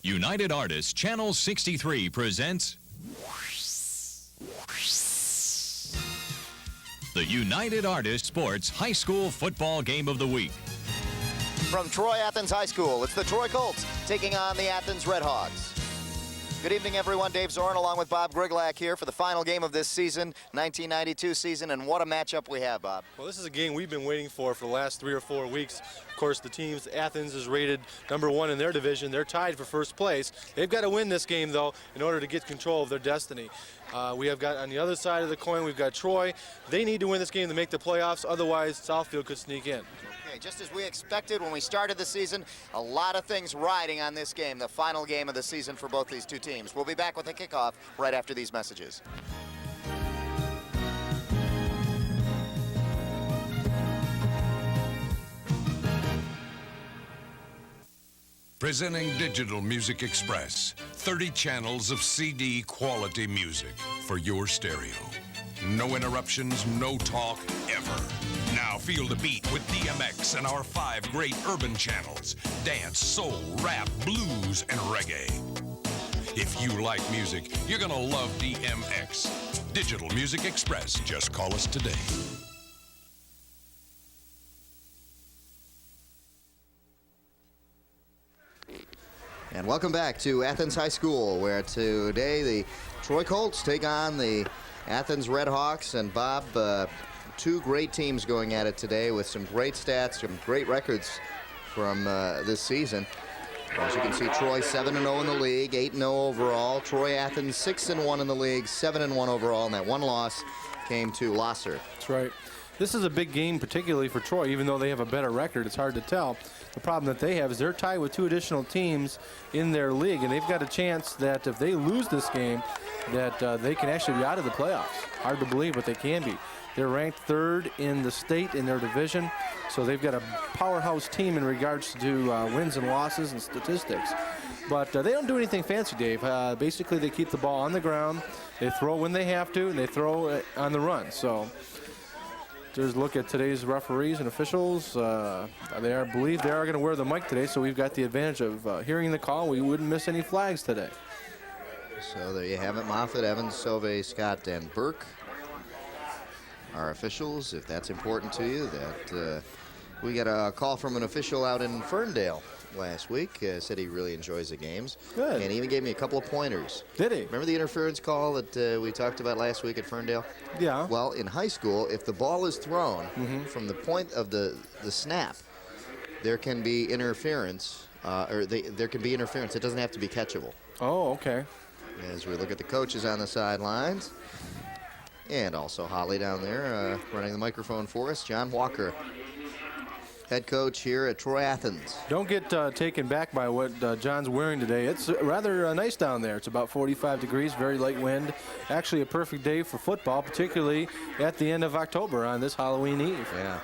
United Artists Channel 63 presents the United Artists Sports High School Football Game of the Week. From Troy Athens High School, it's the Troy Colts taking on the Athens Redhawks. Good evening, everyone. Dave Zorn along with Bob Griglak here for the final game of this season, 1992 season, and what a matchup we have, Bob. Well, this is a game we've been waiting for the last 3 or 4 weeks. Of course, the teams, Athens is rated #1 in their division. They're tied for first place. They've got to win this game, though, in order to get control of their destiny. We have got on the other side of the coin, we've got Troy. They need to win this game to make the playoffs. Otherwise, Southfield could sneak in. Okay, just as we expected when we started the season, a lot of things riding on this game, the final game of the season for both these two teams. We'll be back with the kickoff right after these messages. Presenting Digital Music Express, 30 channels of CD quality music for your stereo. No interruptions, no talk, ever. Now feel the beat with DMX and our 5 great urban channels: dance, soul, rap, blues, and reggae. If you like music, you're gonna love DMX. Digital Music Express. Just call us today. And welcome back to Athens High School, where today the Troy Colts take on the Athens Redhawks. And Bob, two great teams going at it today with some great stats, some great records from this season. As you can see, Troy 7-0 in the league, 8-0 overall. Troy Athens 6-1 in the league, 7-1 overall, and that one loss came to Losser. That's right. This is a big game, particularly for Troy. Even though they have a better record, it's hard to tell. The problem that they have is they're tied with 2 additional teams in their league, and they've got a chance that if they lose this game, that they can actually be out of the playoffs. Hard to believe, but they can be. They're ranked 3rd in the state in their division, so they've got a powerhouse team in regards to wins and losses and statistics. But they don't do anything fancy, Dave. Basically, they keep the ball on the ground, they throw when they have to, and they throw it on the run. So just look at today's referees and officials. I believe they are going to wear the mic today, so we've got the advantage of hearing the call. We wouldn't miss any flags today. So there you have it. Moffitt, Evans, Sauve, Scott, and Burke, our officials. If that's important to you, that we got a call from an official out in Ferndale last week. Said he really enjoys the games. Good. And he even gave me a couple of pointers. Did he? Remember the interference call that we talked about last week at Ferndale? Yeah. Well, in high school, if the ball is thrown from the point of the snap, there can be interference, there can be interference. It doesn't have to be catchable. Oh, okay. As we look at the coaches on the sidelines, and also Holly down there running the microphone for us, John Walker, head coach here at Troy Athens. Don't get taken back by what John's wearing today. It's rather nice down there. It's about 45 degrees, very light wind. Actually a perfect day for football, particularly at the end of October on this Halloween Eve. Yeah.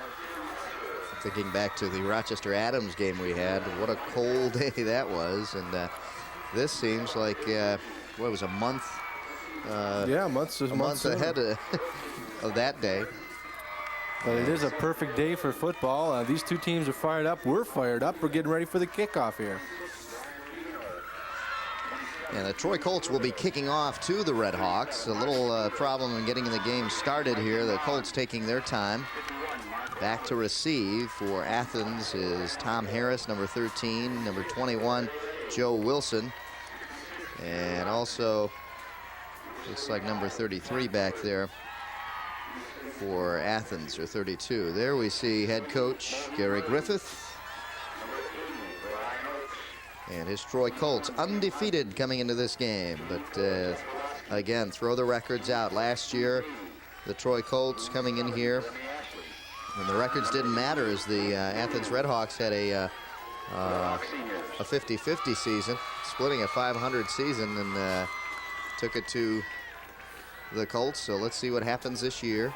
Thinking back to the Rochester Adams game we had, what a cold day that was. And this seems like, what was a month? Yeah, months ahead of that day. But it is a perfect day for football. These two teams are fired up. We're fired up. We're getting ready for the kickoff here. And the Troy Colts will be kicking off to the Redhawks. A little problem in getting the game started here. The Colts taking their time. Back to receive for Athens is Tom Harris, number 13, number 21, Joe Wilson. And also, looks like number 33 back there for Athens, or 32. There we see head coach Gary Griffith and his Troy Colts undefeated coming into this game. But again, throw the records out. Last year, the Troy Colts coming in here, and the records didn't matter as the Athens Redhawks had a 50-50 season, splitting a 500 season, and took it to the Colts. So let's see what happens this year.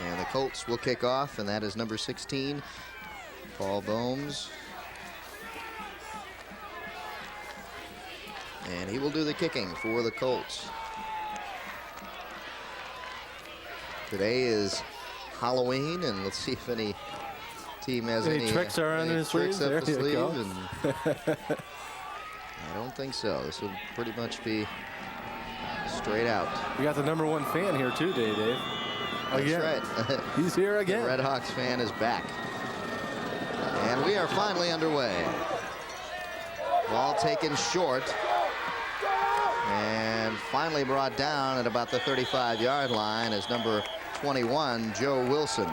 And the Colts will kick off, and that is number 16, Paul Bohms. And he will do the kicking for the Colts. Today is Halloween, and let's see if any team has any tricks are on his sleeves. Up there the you sleeve. go. And I don't think so. This will pretty much be straight out. We got the #1 fan here too, Dave. Again. That's right. He's here again. The Red Hawks fan is back. And we are finally underway. Ball taken short. And finally brought down at about the 35-yard line as number 21, Joe Wilson.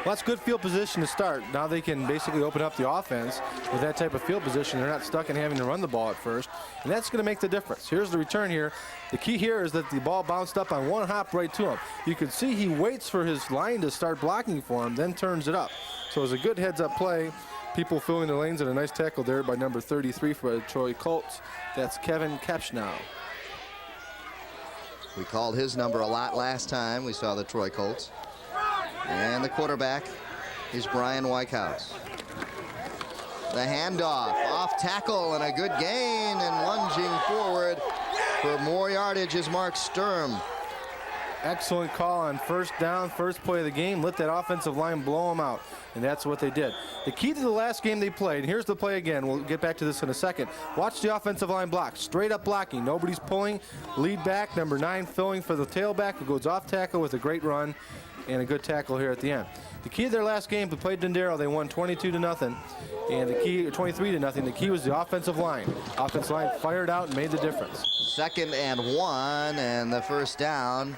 Well, that's good field position to start. Now they can basically open up the offense with that type of field position. They're not stuck in having to run the ball at first, and that's going to make the difference. Here's the return here. The key here is that the ball bounced up on one hop right to him. You can see he waits for his line to start blocking for him, then turns it up. So it's a good heads-up play. People filling the lanes, and a nice tackle there by number 33 for the Troy Colts. That's Kevin Kapschnow. We called his number a lot last time we saw the Troy Colts. And the quarterback is Brian Whitehouse. The handoff, off tackle, and a good gain, and lunging forward for more yardage is Mark Sturm. Excellent call on first down, first play of the game. Let that offensive line blow them out, and that's what they did. The key to the last game they played, and here's the play again. We'll get back to this in a second. Watch the offensive line block. Straight up blocking. Nobody's pulling. Lead back, number 9 filling for the tailback, who goes off tackle with a great run and a good tackle here at the end. The key to their last game, they played Dendero. They won 22-0, and the key, 23-0. The key was the offensive line. Offensive line fired out and made the difference. 2nd and 1, and the first down.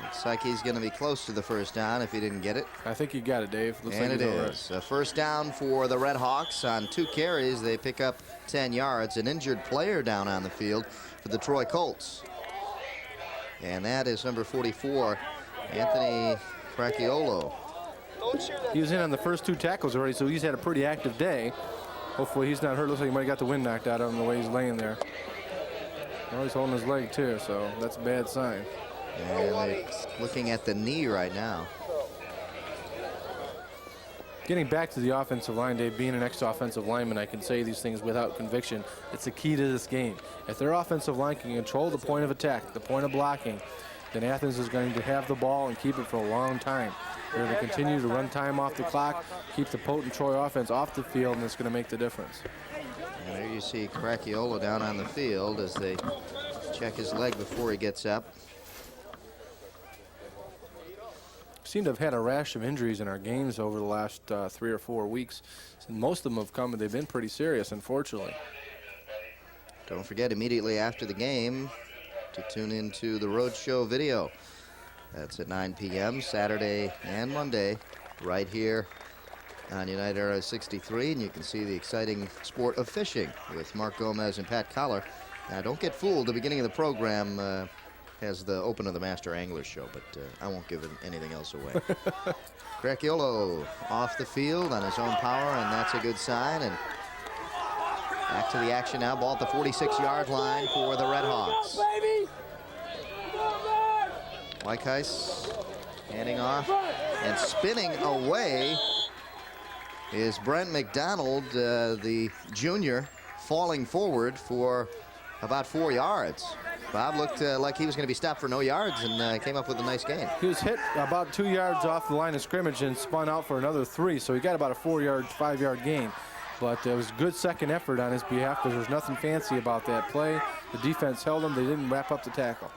Looks like he's going to be close to the first down if he didn't get it. I think you got it, Dave. Looks and like it is. A first down for the Red Hawks on 2 carries. They pick up 10 yards. An injured player down on the field for the Troy Colts. And that is number 44, Anthony Cracchiolo. He was in on the first 2 tackles already, so he's had a pretty active day. Hopefully he's not hurt. Looks like he might have got the wind knocked out of him the way he's laying there. Well, he's holding his leg too, so that's a bad sign. And they're looking at the knee right now. Getting back to the offensive line, Dave, being an ex-offensive lineman, I can say these things without conviction. It's the key to this game. If their offensive line can control the point of attack, the point of blocking, then Athens is going to have the ball and keep it for a long time. They're going to continue to run time off the clock, keep the potent Troy offense off the field, and it's going to make the difference. And there you see Cracchiolo down on the field as they check his leg before he gets up. Seem to have had a rash of injuries in our games over the last 3 or 4 weeks. And most of them have come, and they've been pretty serious, unfortunately. Don't forget immediately after the game to tune into the Roadshow video. That's at 9 p.m. Saturday and Monday right here on United Era 63, and you can see the exciting sport of fishing with Mark Gomez and Pat Collar. Now, don't get fooled. The beginning of the program has the Open of the Master Anglers show, but I won't give anything else away. Cracchiolo off the field on his own power, and that's a good sign. And back to the action now. Ball at the 46-yard line for the Red Hawks. Whitehouse handing off and spinning away is Brent McDonald, the junior, falling forward for about 4 yards. Bob looked like he was going to be stopped for no yards and came up with a nice gain. He was hit about 2 yards off the line of scrimmage and spun out for another 3, so he got about a 5-yard gain. But it was a good second effort on his behalf because there's nothing fancy about that play. The defense held him. They didn't wrap up the tackle.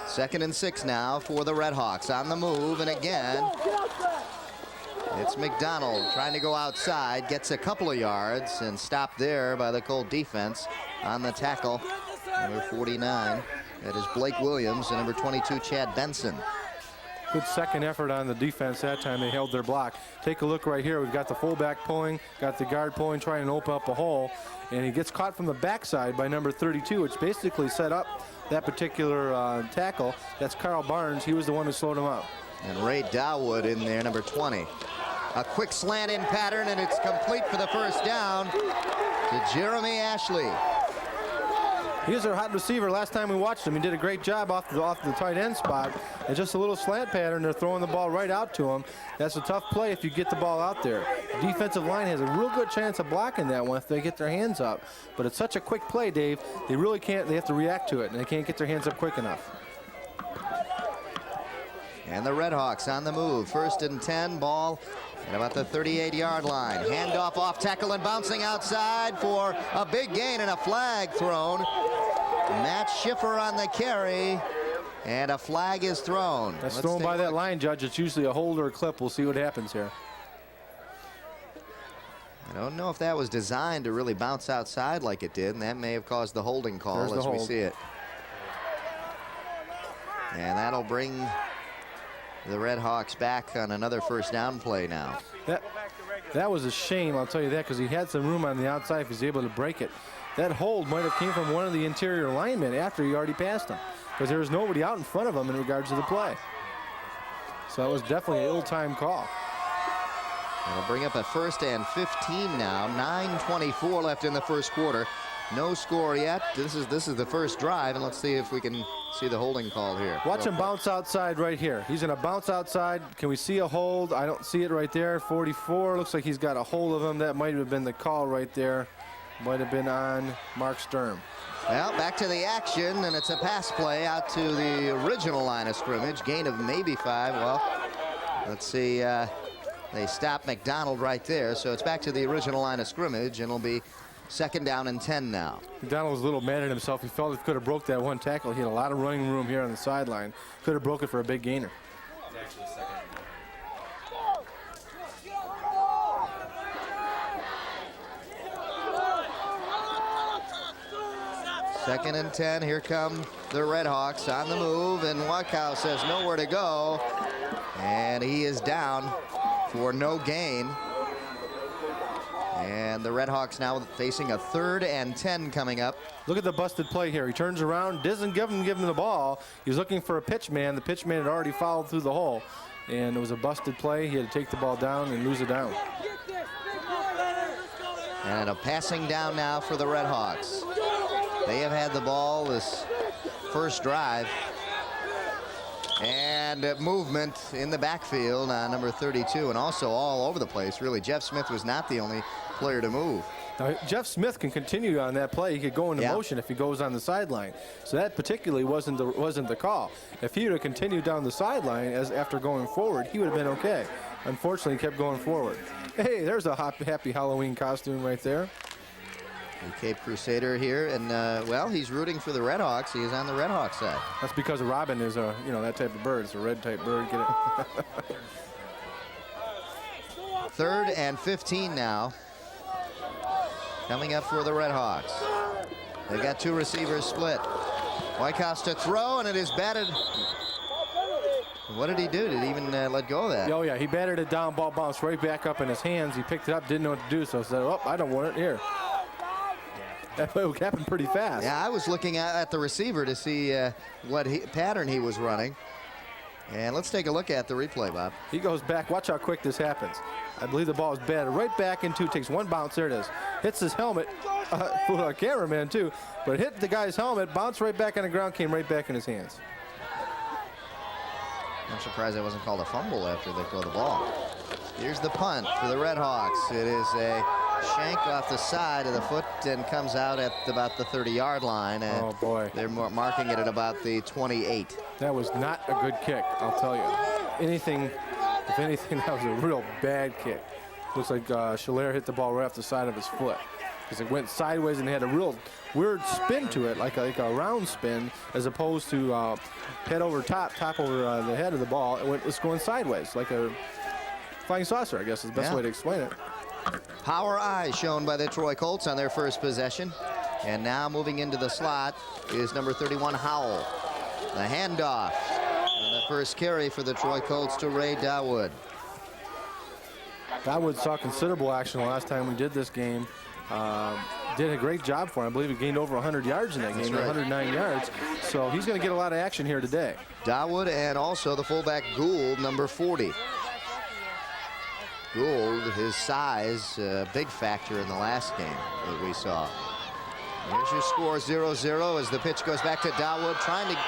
2nd and 6 now for the Red Hawks on the move, and again it's McDonald trying to go outside, gets a couple of yards and stopped there by the Colt defense on the tackle. Number 49, that is Blake Williams, and number 22, Chad Benson. Good second effort on the defense that time. They held their block. Take a look right here. We've got the fullback pulling, got the guard pulling, trying to open up a hole, and he gets caught from the backside by number 32, which basically set up that particular tackle. That's Carl Barnes. He was the one who slowed him up. And Ray Dawood in there, number 20. A quick slant in pattern, and it's complete for the first down to Jeremy Ashley. He's our hot receiver. Last time we watched him, he did a great job off the tight end spot. And just a little slant pattern, they're throwing the ball right out to him. That's a tough play if you get the ball out there. The defensive line has a real good chance of blocking that one if they get their hands up. But it's such a quick play, Dave, they really can't, they have to react to it, and they can't get their hands up quick enough. And the Redhawks on the move. 1st and 10, ball at about the 38-yard line. Handoff off tackle and bouncing outside for a big gain and a flag thrown. Matt Schiffer on the carry, and a flag is thrown. That's thrown by that line judge. It's usually a hold or a clip. We'll see what happens here. I don't know if that was designed to really bounce outside like it did, and that may have caused the holding call as we see it. And that'll bring the Redhawks back on another 1st down play now. That was a shame, I'll tell you that, because he had some room on the outside if he's able to break it. That hold might have came from one of the interior linemen after he already passed him, because there was nobody out in front of him in regards to the play. So that was definitely an ill-timed call. It'll bring up a 1st and 15 now. 9:24 left in the 1st quarter. No score yet. This is the first drive, and let's see if we can see the holding call here. Watch him bounce outside right here. He's going to bounce outside. Can we see a hold? I don't see it right there. 44 looks like he's got a hold of him. That might have been the call right there. Might have been on Mark Sturm. Well, back to the action, and it's a pass play out to the original line of scrimmage. Gain of maybe 5. Well, let's see. They stop McDonald right there, so it's back to the original line of scrimmage, and it'll be 2nd down and 10 now. McDonald was a little mad at himself. He felt he could have broke that one tackle. He had a lot of running room here on the sideline. Could have broke it for a big gainer. Second and 10. Here come the Redhawks on the move, and Whitehouse has nowhere to go, and he is down for no gain. And the Redhawks now facing a 3rd and 10 coming up. Look at the busted play here. He turns around, doesn't give him the ball. He's looking for a pitch man. The pitch man had already fouled through the hole, and it was a busted play. He had to take the ball down and lose it down. And a passing down now for the Redhawks. They have had the ball this first drive. And movement in the backfield on number 32, and also all over the place, really. Jeff Smith was not the only player to move. Now, Jeff Smith can continue on that play. He could go into motion if he goes on the sideline. So that particularly wasn't the call. If he would have continued down the sideline after going forward, he would have been okay. Unfortunately, he kept going forward. Hey, there's a happy Halloween costume right there. The Cape Crusader here, and well, he's rooting for the Redhawks. He is on the Redhawks side. That's because Robin is a, that type of bird. It's a red type bird. Get it? 3rd and 15 now. Coming up for the Redhawks. They've got 2 receivers split. Whitehouse to throw, and it is batted. What did he do? Did he even let go of that? Oh, yeah. He batted it down. Ball bounced right back up in his hands. He picked it up, didn't know what to do, so said, oh, I don't want it here. That play happened pretty fast. Yeah, I was looking at the receiver to see what pattern he was running. And let's take a look at the replay, Bob. He goes back. Watch how quick this happens. I believe the ball is batted right back into, takes one bounce. There it is. Hits his helmet. For a cameraman, too. But hit the guy's helmet, bounced right back on the ground, came right back in his hands. I'm surprised that wasn't called a fumble after they throw the ball. Here's the punt for the Redhawks. It is a shank off the side of the foot and comes out at about the 30-yard line. And oh, boy. They're marking it at about the 28. That was not a good kick, I'll tell you. If anything, that was a real bad kick. Looks like Schiller hit the ball right off the side of his foot, because it went sideways and had a real weird spin to it, like a round spin, as opposed to head over top over the head of the ball. It's going sideways, like a flying saucer, I guess is the best way to explain it. Power eye shown by the Troy Colts on their first possession. And now moving into the slot is number 31, Howell. The handoff. And the first carry for the Troy Colts to Ray Dawood. Dawood saw considerable action the last time we did this game. Did a great job for him. I believe he gained over 100 yards in that game, 109 yards. So he's going to get a lot of action here today. Dawood and also the fullback Gould, number 40. Gould, his size, big factor in the last game that we saw. Here's your score, 0-0, as the pitch goes back to Dawood, trying to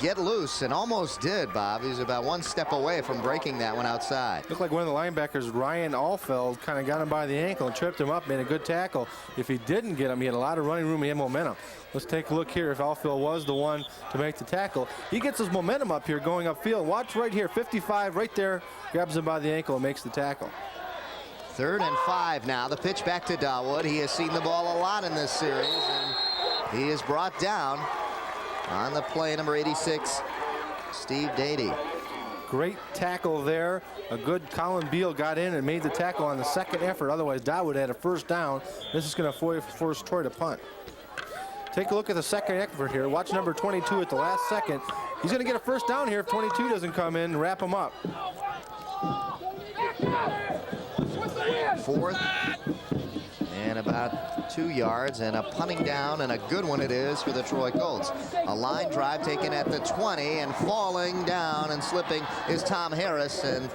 get loose, and almost did, Bob. He's about one step away from breaking that one outside. Looked like one of the linebackers, Ryan Alfeld, kind of got him by the ankle and tripped him up, made a good tackle. If he didn't get him, he had a lot of running room, he had momentum. Let's take a look here if Alfeld was the one to make the tackle. He gets his momentum up here going upfield. Watch right here, 55 right there, grabs him by the ankle and makes the tackle. 3rd and 5 now. The pitch back to Dawood. He has seen the ball a lot in this series, and he is brought down on the play, number 86, Steve Dady. Great tackle there. A good Colin Beal got in and made the tackle on the second effort. Otherwise, Dawood had a first down. This is going to force Troy to punt. Take a look at the second effort here. Watch number 22 at the last second. He's going to get a first down here if 22 doesn't come in and wrap him up. 4th and about 2 yards, and a punting down, and a good one it is for the Troy Colts. A line drive taken at the 20, and falling down and slipping is Tom Harris, and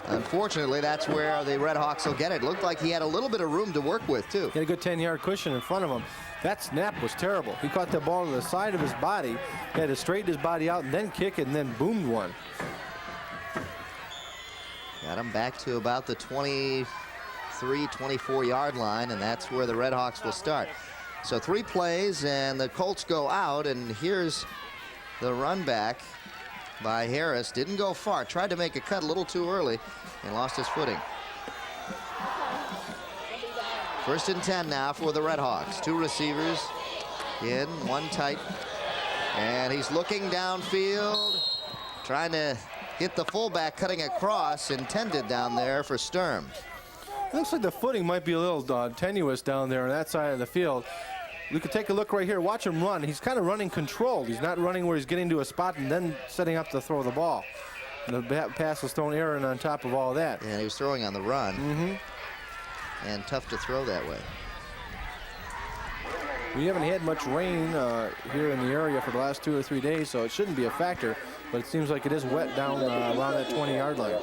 unfortunately that's where the Red Hawks will get it. Looked like he had a little bit of room to work with too. He had a good 10-yard cushion in front of him. That snap was terrible. He caught the ball to the side of his body. He had to straighten his body out and then kick it and then boomed one. Got him back to about the 23, 24-yard line, and that's where the Red Hawks will start. So 3 plays, and the Colts go out, and here's the run back by Harris. Didn't go far. Tried to make a cut a little too early and lost his footing. 1st and 10 now for the Red Hawks. 2 receivers in, 1 tight, and he's looking downfield, trying to hit the fullback, cutting across, intended down there for Sturm. It looks like the footing might be a little tenuous down there on that side of the field. We could take a look right here. Watch him run. He's kind of running controlled. He's not running where he's getting to a spot and then setting up to throw the ball. And the pass was thrown errant on top of all that. And he was throwing on the run. And tough to throw that way. We haven't had much rain here in the area for the last 2 or 3 days, so it shouldn't be a factor. But it seems like it is wet down around that 20-yard line.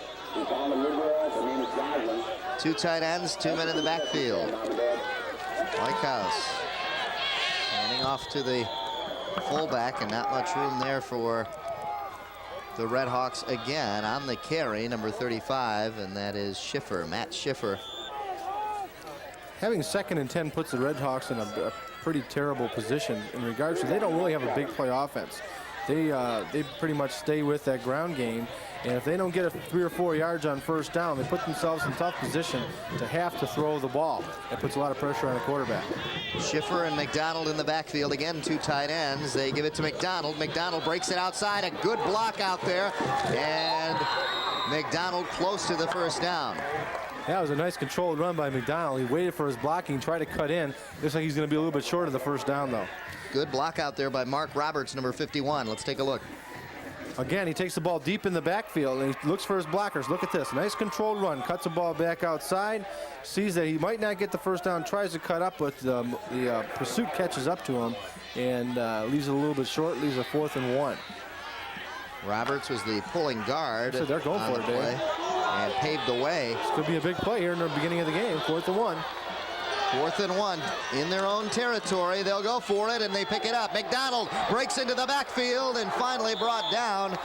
2 tight ends, 2 men in the backfield. Whitehouse handing off to the fullback, and not much room there for the Red Hawks again. On the carry, number 35, and that is Schiffer, Matt Schiffer. Having 2nd and 10 puts the Red Hawks in a pretty terrible position in regards to they don't really have a big play offense. They pretty much stay with that ground game, and if they don't get 3 or 4 yards on first down, they put themselves in tough position to have to throw the ball. That puts a lot of pressure on the quarterback. Schiffer and McDonald in the backfield. Again, 2 tight ends. They give it to McDonald. McDonald breaks it outside. A good block out there, and McDonald close to the first down. That was a nice controlled run by McDonald. He waited for his blocking, tried to cut in. Looks like he's going to be a little bit short of the first down, though. Good block out there by Mark Roberts, number 51. Let's take a look. Again, he takes the ball deep in the backfield, and he looks for his blockers. Look at this. Nice controlled run. Cuts the ball back outside. Sees that he might not get the first down. Tries to cut up, but the pursuit catches up to him and leaves it a little bit short. Leaves a 4th and 1. Roberts was the pulling guard. So they're going for it, Dave. And paved the way. This could be a big play here in the beginning of the game. 4th and 1. 4th and 1 in their own territory. They'll go for it, and they pick it up. McDonald breaks into the backfield and finally brought down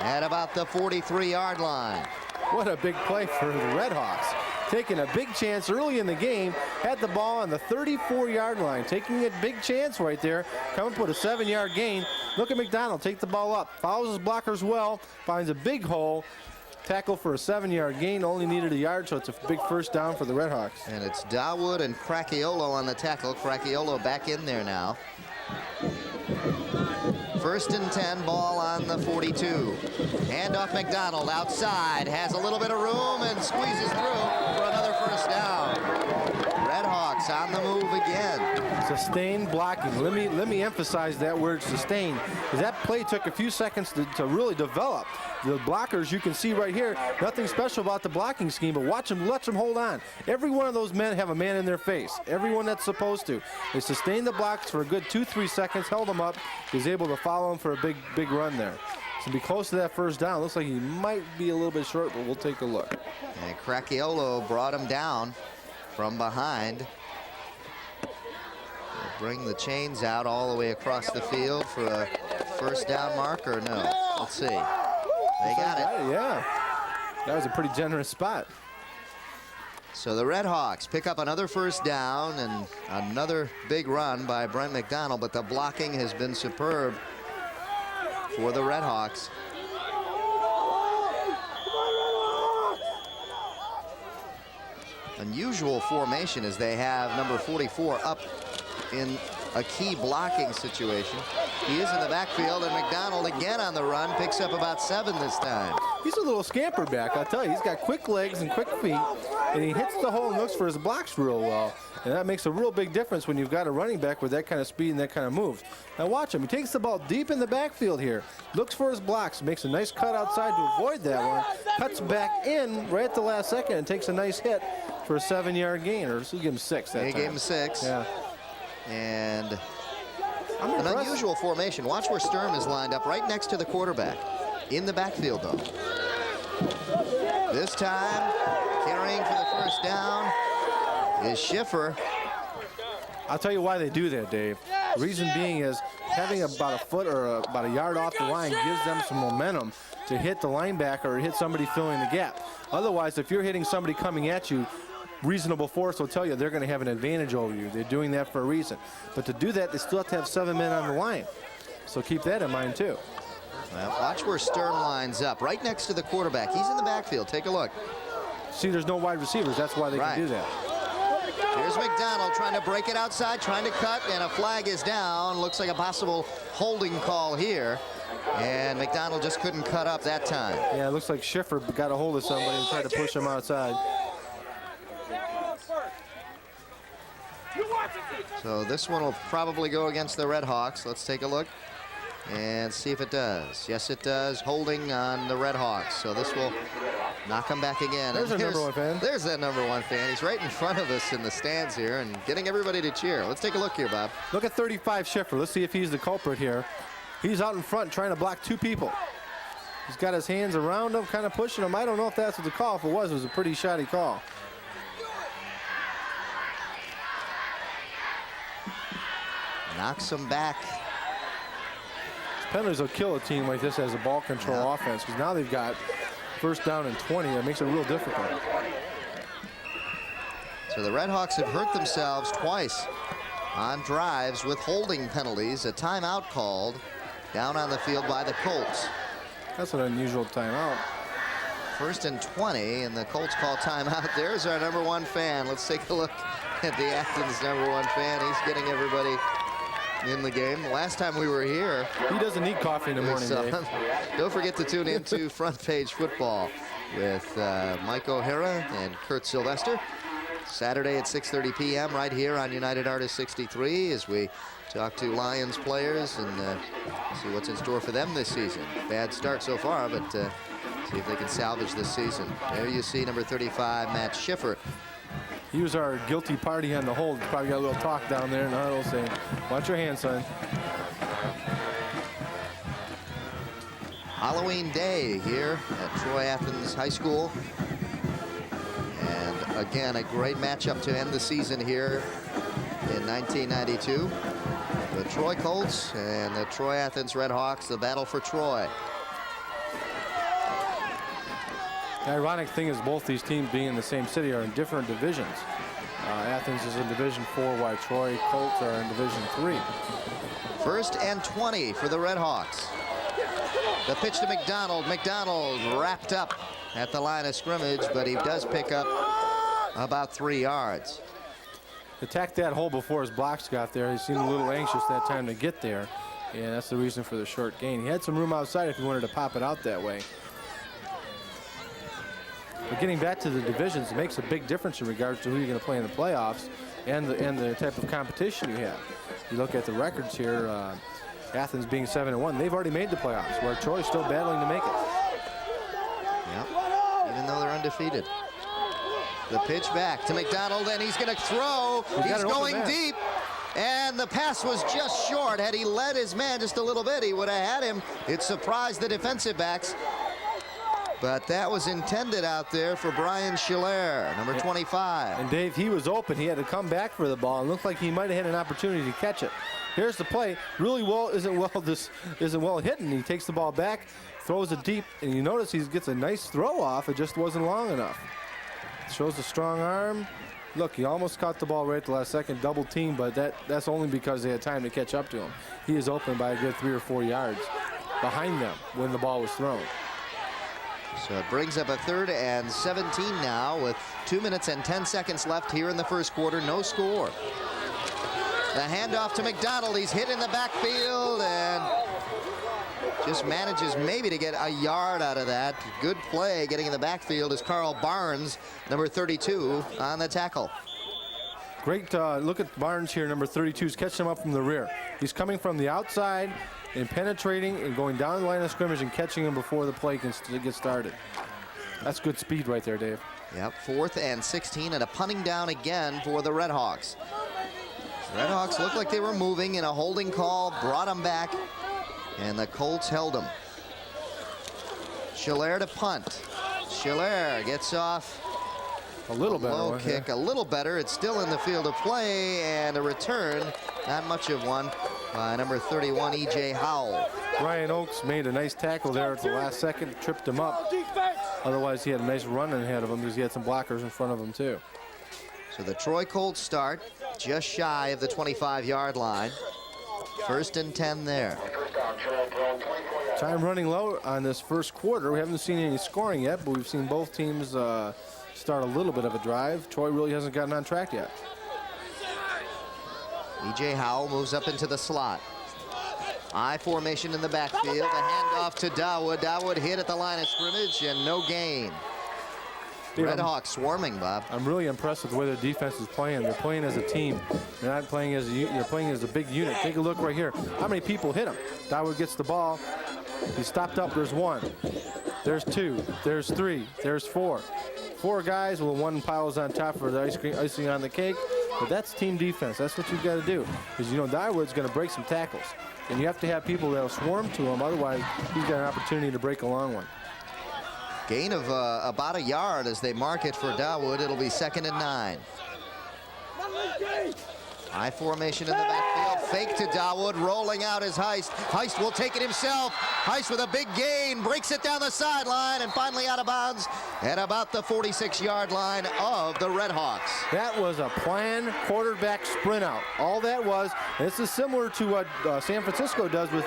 at about the 43-yard line. What a big play for the Red Hawks. Taking a big chance early in the game. Had the ball on the 34-yard line. Taking a big chance right there. Come up with a 7-yard gain. Look at McDonald take the ball up. Follows his blockers well. Finds a big hole. Tackle for a 7-yard gain, only needed a yard, so it's a big first down for the Red Hawks. And it's Dawood and Cracchiolo on the tackle. Cracchiolo back in there now. 1st and 10, ball on the 42. Handoff McDonald outside, has a little bit of room and squeezes through for another first down. Red Hawks on the move again. Sustained blocking. Let me emphasize that word sustained, because that play took a few seconds to really develop. The blockers you can see right here, nothing special about the blocking scheme, but watch them, let them hold on. Every one of those men have a man in their face. Everyone that's supposed to. They sustained the blocks for a good 2-3 seconds, held them up. He was able to follow him for a big run there. So be close to that first down. Looks like he might be a little bit short, but we'll take a look. And Cracchiolo brought him down from behind. They'll bring the chains out all the way across the field for a first down mark or no? Let's see. They got it. Yeah. That was a pretty generous spot. So the Red Hawks pick up another first down and another big run by Brent McDonald, but the blocking has been superb for the Red Hawks. Unusual formation as they have number 44 up in a key blocking situation. He is in the backfield, and McDonald again on the run, picks up about 7 this time. He's a little scamper back, I'll tell you. He's got quick legs and quick feet, and he hits the hole and looks for his blocks real well. And that makes a real big difference when you've got a running back with that kind of speed and that kind of moves. Now watch him. He takes the ball deep in the backfield here, looks for his blocks, makes a nice cut outside to avoid that one, cuts back in right at the last second and takes a nice hit for a 7-yard gain, or so he gave him 6 that time. He gave him 6. Yeah. And an unusual formation. Watch where Sturm is lined up right next to the quarterback. In the backfield, though. This time, carrying for the first down is Schiffer. I'll tell you why they do that, Dave. The reason being is having about a foot or about a yard off the line gives them some momentum to hit the linebacker or hit somebody filling the gap. Otherwise, if you're hitting somebody coming at you, reasonable force will tell you they're going to have an advantage over you. They're doing that for a reason. But to do that, they still have to have 7 men on the line. So keep that in mind, too. Well, watch where Sturm lines up, right next to the quarterback. He's in the backfield. Take a look. See, there's no wide receivers. That's why they can do that. Here's McDonald trying to break it outside, trying to cut, and a flag is down. Looks like a possible holding call here. And McDonald just couldn't cut up that time. Yeah, it looks like Schiffer got a hold of somebody and tried to push him outside. So this one will probably go against the Red Hawks. Let's take a look and see if it does. Yes, it does. Holding on the Red Hawks. So this will knock him back again. There's our number 1 fan. There's that number 1 fan. He's right in front of us in the stands here and getting everybody to cheer. Let's take a look here, Bob. Look at 35 Schiffer. Let's see if he's the culprit here. He's out in front trying to block 2 people. He's got his hands around him, kind of pushing him. I don't know if that's what the call. If it was a pretty shoddy call. Knocks him back. Penalties will kill a team like this as a ball control offense, because now they've got first down and 20. That makes it real difficult. So the Red Hawks have hurt themselves twice on drives with holding penalties. A timeout called down on the field by the Colts. That's an unusual timeout. 1st and 20, and the Colts call timeout. There's our number 1 fan. Let's take a look at the Athens number 1 fan. He's getting everybody in the game. The last time we were here, he doesn't need coffee in the morning, Dave. Don't forget to tune in to Front Page Football with Mike O'Hara and Kurt Sylvester. Saturday at 6:30 p.m. right here on United Artists 63 as we talk to Lions players and see what's in store for them this season. Bad start so far, but see if they can salvage this season. There you see number 35, Matt Schiffer. He was our guilty party on the hold. Probably got a little talk down there in the huddle saying, watch your hands, son. Halloween day here at Troy Athens High School. And again, a great matchup to end the season here in 1992. The Troy Colts and the Troy Athens Red Hawks, the battle for Troy. The ironic thing is both these teams being in the same city are in different divisions. Athens is in Division 4, while Troy Colts are in Division 3. 1st and 20 for the Red Hawks. The pitch to McDonald. McDonald wrapped up at the line of scrimmage, but he does pick up about 3 yards. Attacked that hole before his blocks got there. He seemed a little anxious that time to get there, and that's the reason for the short gain. He had some room outside if he wanted to pop it out that way. But getting back to the divisions, it makes a big difference in regards to who you're going to play in the playoffs and the type of competition you have. You look at the records here, Athens being 7-1, they've already made the playoffs, where Troy's still battling to make it. Yep, even though they're undefeated. The pitch back to McDonald, and he's going to throw. He's going deep, and the pass was just short. Had he led his man just a little bit, he would have had him. It surprised the defensive backs. But that was intended out there for Brian Schiller, number 25. And Dave, he was open. He had to come back for the ball. It looked like he might have had an opportunity to catch it. Here's the play. Really isn't well hitting. He takes the ball back, throws it deep, and you notice he gets a nice throw off. It just wasn't long enough. Shows a strong arm. Look, he almost caught the ball right at the last second, double team, but that's only because they had time to catch up to him. He is open by a good 3 or 4 yards behind them when the ball was thrown. So it brings up a 3rd and 17 now with 2 minutes and 10 seconds left here in the first quarter. No score. The handoff to McDonald. He's hit in the backfield and just manages maybe to get a yard out of that. Good play getting in the backfield is Carl Barnes, number 32, on the tackle. Great look at Barnes here, number 32. He's catching him up from the rear. He's coming from the outside and penetrating and going down the line of scrimmage and catching him before the play can get started. That's good speed right there, Dave. Yep, 4th and 16 and a punting down again for the Red Hawks. Red Hawks looked like they were moving, and a holding call brought them back, and the Colts held them. Schiller to punt. Schiller gets off a little better. Low kick, a little better. It's still in the field of play, and a return, not much of one, by number 31, E.J. Howell. Ryan Oakes made a nice tackle there at the last second, tripped him up. Otherwise, he had a nice run ahead of him because he had some blockers in front of him, too. So the Troy Colts start just shy of the 25-yard line. 1st and 10 there. Time running low on this first quarter. We haven't seen any scoring yet, but we've seen both teams start a little bit of a drive. Troy really hasn't gotten on track yet. E.J. Howell moves up into the slot. I formation in the backfield. A handoff to Dawood. Dawood hit at the line of scrimmage and no gain. Red Hawks swarming, Bob. I'm really impressed with the way their defense is playing. They're playing as a team. They're not playing as they're playing as a big unit. Take a look right here. How many people hit him? Dawood gets the ball. He's stopped up. There's 1. There's 2. There's 3. There's 4. 4 guys. Well, 1 piles on top for the icing on the cake. But that's team defense. That's what you've got to do. Because you know Dawood's going to break some tackles, and you have to have people that'll swarm to him. Otherwise, he's got an opportunity to break a long one. Gain of about a yard as they mark it for Dawood. It'll be 2nd and 9. High formation in the backfield. Fake to Dawood. Rolling out is Heist. Heist will take it himself. Heist with a big gain. Breaks it down the sideline and finally out of bounds at about the 46-yard line of the Red Hawks. That was a planned quarterback sprint out. All that was. This is similar to what San Francisco does with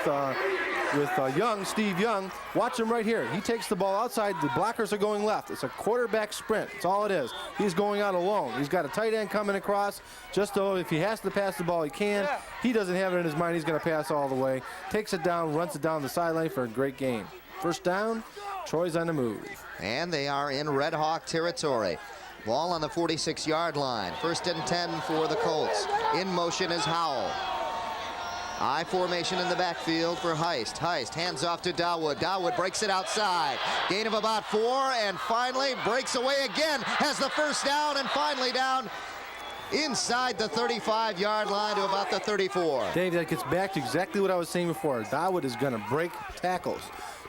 Steve Young. Watch him right here. He takes the ball outside. The blockers are going left. It's a quarterback sprint. That's all it is. He's going out alone. He's got a tight end coming across. Just so if he has to pass the ball, he can. He doesn't have it in his mind. He's going to pass all the way. Takes it down, runs it down the sideline for a great gain. First down, Troy's on the move. And they are in Red Hawk territory. Ball on the 46-yard line. 1st and 10 for the Colts. In motion is Howell. I formation in the backfield for Heist. Heist hands off to Dawood. Dawood breaks it outside. Gain of about 4 and finally breaks away again. Has the first down and finally down inside the 35-yard line to about the 34. Dave, that gets back to exactly what I was saying before. Dawood is going to break tackles.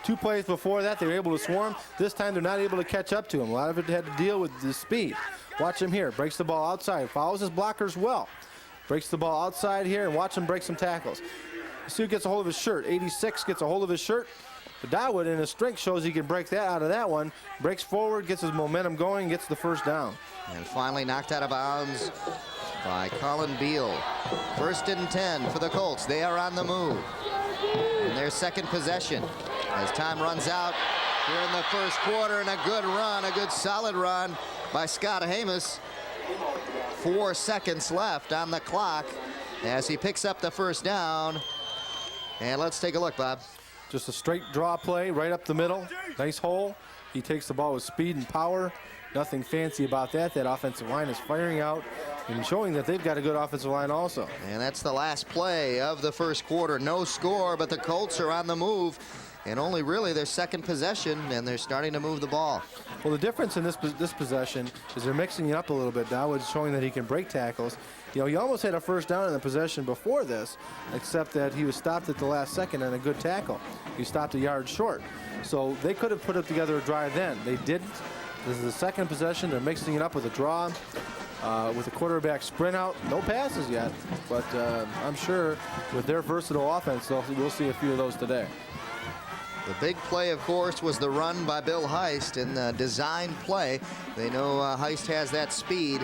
2 plays before that, they were able to swarm. This time, they're not able to catch up to him. A lot of it had to deal with the speed. Watch him here. Breaks the ball outside. Follows his blockers well. Breaks the ball outside here, and watch him break some tackles. See who gets a hold of his shirt. 86 gets a hold of his shirt. But Dawood, in his strength, shows he can break that out of that one. Breaks forward, gets his momentum going, gets the first down. And finally knocked out of bounds by Colin Beal. 1st and 10 for the Colts. They are on the move. In their second possession as time runs out here in the first quarter, and a good run, a good solid run by Scott Hamus. 4 seconds left on the clock as he picks up the first down. And let's take a look, Bob. Just a straight draw play right up the middle. Nice hole. He takes the ball with speed and power. Nothing fancy about that. That offensive line is firing out and showing that they've got a good offensive line also. And that's the last play of the first quarter. No score, but the Colts are on the move. And only really their second possession, and they're starting to move the ball. Well, the difference in this possession is they're mixing it up a little bit. Dawood's showing that he can break tackles. You know, he almost had a first down in the possession before this, except that he was stopped at the last second on a good tackle. He stopped a yard short. So they could have put up together a drive then. They didn't. This is the second possession. They're mixing it up with a draw, with a quarterback sprint out. No passes yet, but I'm sure with their versatile offense, we'll see a few of those today. The big play, of course, was the run by Bill Heist in the design play. They know Heist has that speed,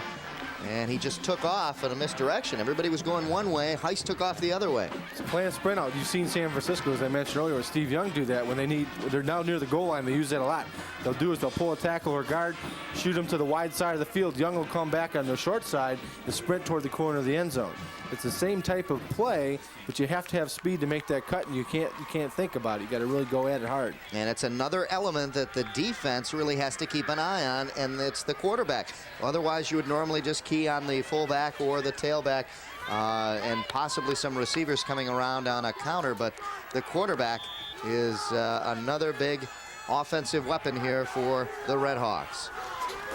and he just took off in a misdirection. Everybody was going one way. Heist took off the other way. It's a planned sprint out. You've seen San Francisco, as I mentioned earlier, with Steve Young do that when they're now near the goal line. They use that a lot. They'll do is they'll pull a tackle or guard, shoot them to the wide side of the field. Young will come back on the short side and sprint toward the corner of the end zone. It's the same type of play, but you have to have speed to make that cut, and you can't think about it. You got to really go at it hard. And it's another element that the defense really has to keep an eye on, and it's the quarterback. Otherwise, you would normally just key on the fullback or the tailback, and possibly some receivers coming around on a counter. But the quarterback is another big offensive weapon here for the Red Hawks.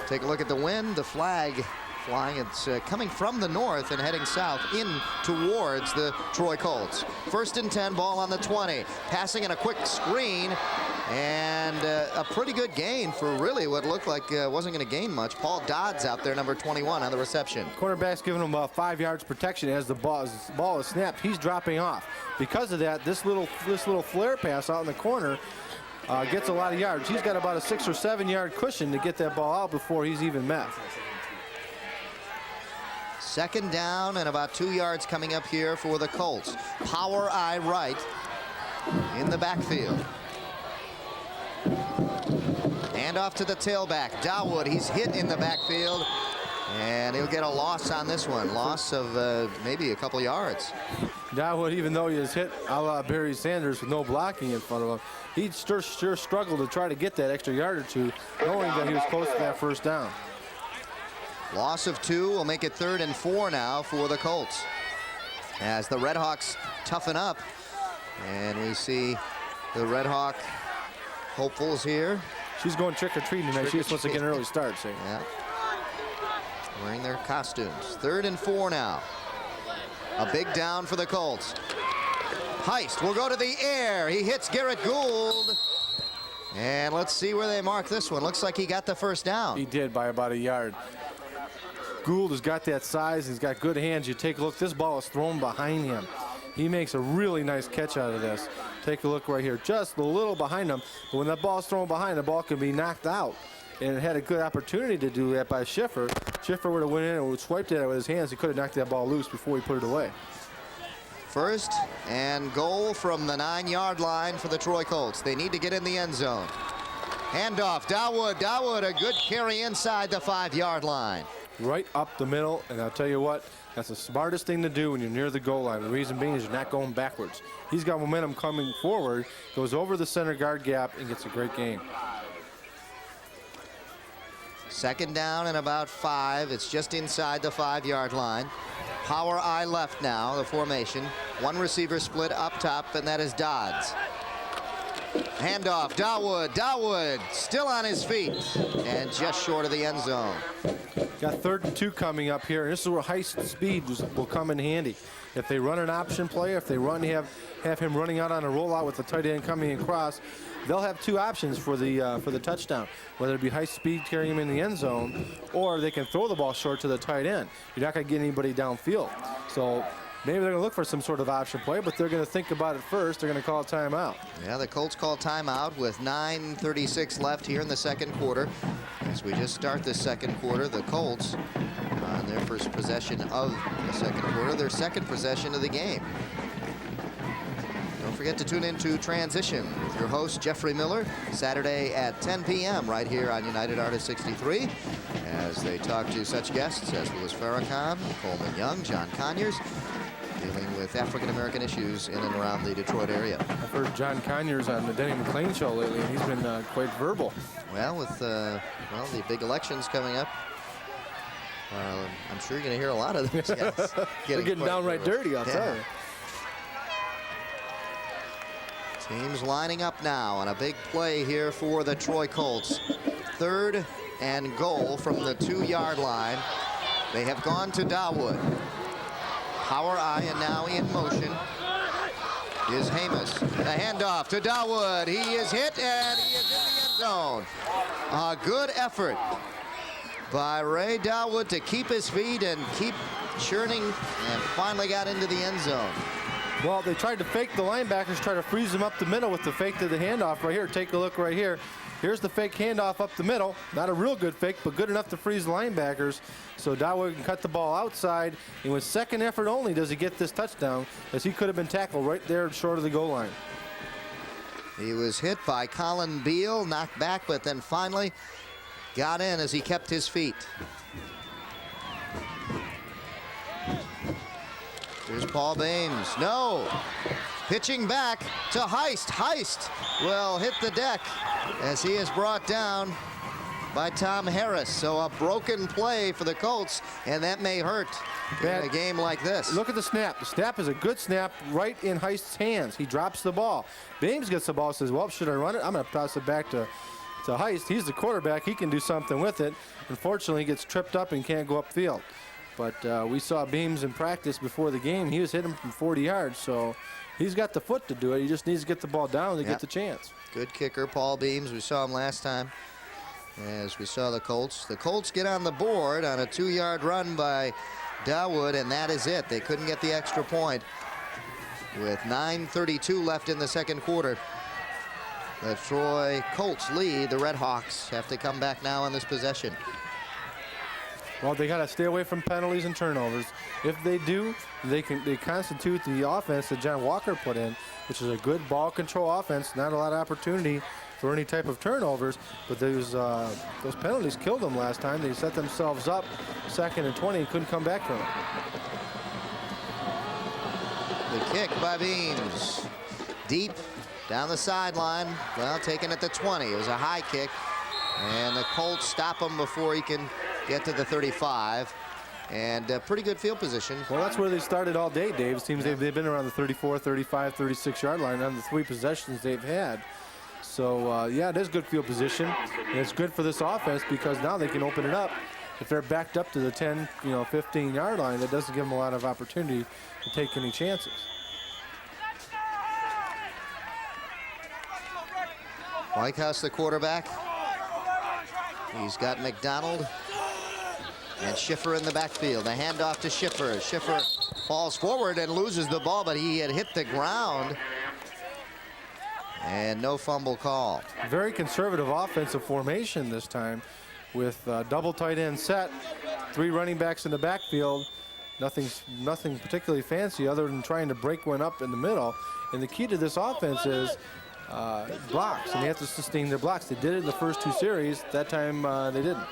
Take a look at the wind, the flag flying. It's coming from the north and heading south in towards the Troy Colts. 1st and 10, ball on the 20. Passing in a quick screen, and a pretty good gain for really what looked like wasn't going to gain much. Paul Dodds out there, number 21, on the reception. Cornerback's giving him about 5 yards protection as the ball is snapped. He's dropping off. Because of that, this little flare pass out in the corner gets a lot of yards. He's got about a 6 or 7 yard cushion to get that ball out before he's even met. 2nd down and about 2 yards coming up here for the Colts. Power eye right in the backfield. And off to the tailback, Dawood. He's hit in the backfield, and he'll get a loss on this one. Loss of maybe a couple yards. Dawood, even though he was hit a la Barry Sanders with no blocking in front of him, he sure struggled to try to get that extra yard or two, knowing that he was close to that 1st down. Loss of 2 will make it 3rd and 4 now for the Colts, as the Red Hawks toughen up. And we see the Red Hawk hopefuls here. She's going trick-or-treating tonight. She just wants to get an early start. See? Yeah. Wearing their costumes. 3rd and 4 now. A big down for the Colts. Heist will go to the air. He hits Garrett Gould. And let's see where they mark this one. Looks like he got the 1st down. He did by about a yard. Gould has got that size. He's got good hands. You take a look. This ball is thrown behind him. He makes a really nice catch out of this. Take a look right here. Just a little behind him. But when that ball is thrown behind, the ball can be knocked out. And it had a good opportunity to do that by Schiffer. Schiffer would have went in and would swiped it with his hands. He could have knocked that ball loose before he put it away. 1st and goal from the 9-yard line for the Troy Colts. They need to get in the end zone. Handoff, Dawood. Dawood, a good carry inside the 5-yard line. Right up the middle, and I'll tell you what, that's the smartest thing to do when you're near the goal line. The reason being is you're not going backwards. He's got momentum coming forward, goes over the center guard gap, and gets a great gain. 2nd down and about 5. It's just inside the 5-yard line. Power eye left now, the formation. One receiver split up top, and that is Dodds. Handoff, Dawood. Dawood still on his feet and just short of the end zone. Got 3rd and 2 coming up here, and this is where high speed will come in handy. If they run an option play, if they have him running out on a rollout with the tight end coming across, they'll have 2 options for the touchdown, whether it be high speed carrying him in the end zone, or they can throw the ball short to the tight end. You're not going to get anybody downfield. So maybe they're going to look for some sort of option play, but they're going to think about it first. They're going to call a timeout. Yeah, the Colts call timeout with 9:36 left here in the 2nd quarter. As we just start the 2nd quarter, the Colts on their first possession of the 2nd quarter, their 2nd possession of the game. Don't forget to tune in to Transition with your host, Jeffrey Miller, Saturday at 10 p.m. right here on United Artist 63, as they talk to such guests as Louis Farrakhan, Coleman Young, John Conyers, dealing with African-American issues in and around the Detroit area. I've heard John Conyers on the Denny McClain show lately, and he's been quite verbal. Well, with the big elections coming up, I'm sure you're going to hear a lot of those guys. They're getting downright dirty, I'll tell you. Teams lining up now on a big play here for the Troy Colts. 3rd and goal from the 2-yard line. They have gone to Dawood. Power eye, and now in motion is Hamas. The handoff to Dawood. He is hit, and he is in the end zone. A good effort by Ray Dawood to keep his feet and keep churning, and finally got into the end zone. Well, they tried to fake the linebackers, try to freeze them up the middle with the fake to the handoff right here. Take a look right here. Here's the fake handoff up the middle. Not a real good fake, but good enough to freeze the linebackers. So Dawood can cut the ball outside. And with second effort only does he get this touchdown, as he could have been tackled right there short of the goal line. He was hit by Colin Beal, knocked back, but then finally got in as he kept his feet. Here's Paul Bames. No. Pitching back to Heist. Heist will hit the deck as he is brought down by Tom Harris. So a broken play for the Colts, and that may hurt in a game like this. Look at the snap. The snap is a good snap right in Heist's hands. He drops the ball. Bames gets the ball, says, well, should I run it? I'm going to toss it back to Heist. He's the quarterback. He can do something with it. Unfortunately, he gets tripped up and can't go upfield. But we saw Beams in practice before the game. He was hitting from 40 yards, so he's got the foot to do it. He just needs to get the ball down to get the chance. Good kicker, Paul Beams. We saw him last time as we saw the Colts. The Colts get on the board on a 2-yard run by Dawood, and that is it. They couldn't get the extra point with 9:32 left in the second quarter. The Troy Colts lead. The Red Hawks have to come back now on this possession. Well, they got to stay away from penalties and turnovers. If they do, they constitute the offense that John Walker put in, which is a good ball control offense. Not a lot of opportunity for any type of turnovers, but those penalties killed them last time. They set themselves up 2nd and 20 and couldn't come back from it. The kick by Beams. Deep down the sideline. Well, taken at the 20. It was a high kick, and the Colts stop him before he can get to the 35, and pretty good field position. Well, that's where they started all day, Dave. It seems they've been around the 34, 35, 36-yard line on the 3 possessions they've had. So, yeah, it is good field position, and it's good for this offense because now they can open it up. If they're backed up to the 10, 15-yard line, that doesn't give them a lot of opportunity to take any chances. Whitehouse, the quarterback. He's got McDonald and Schiffer in the backfield. The handoff to Schiffer. Schiffer falls forward and loses the ball, but he had hit the ground. And no fumble call. Very conservative offensive formation this time with double tight end set, 3 running backs in the backfield. Nothing particularly fancy other than trying to break one up in the middle. And the key to this offense is blocks, and they have to sustain their blocks. They did it in the first 2 series. That time they didn't.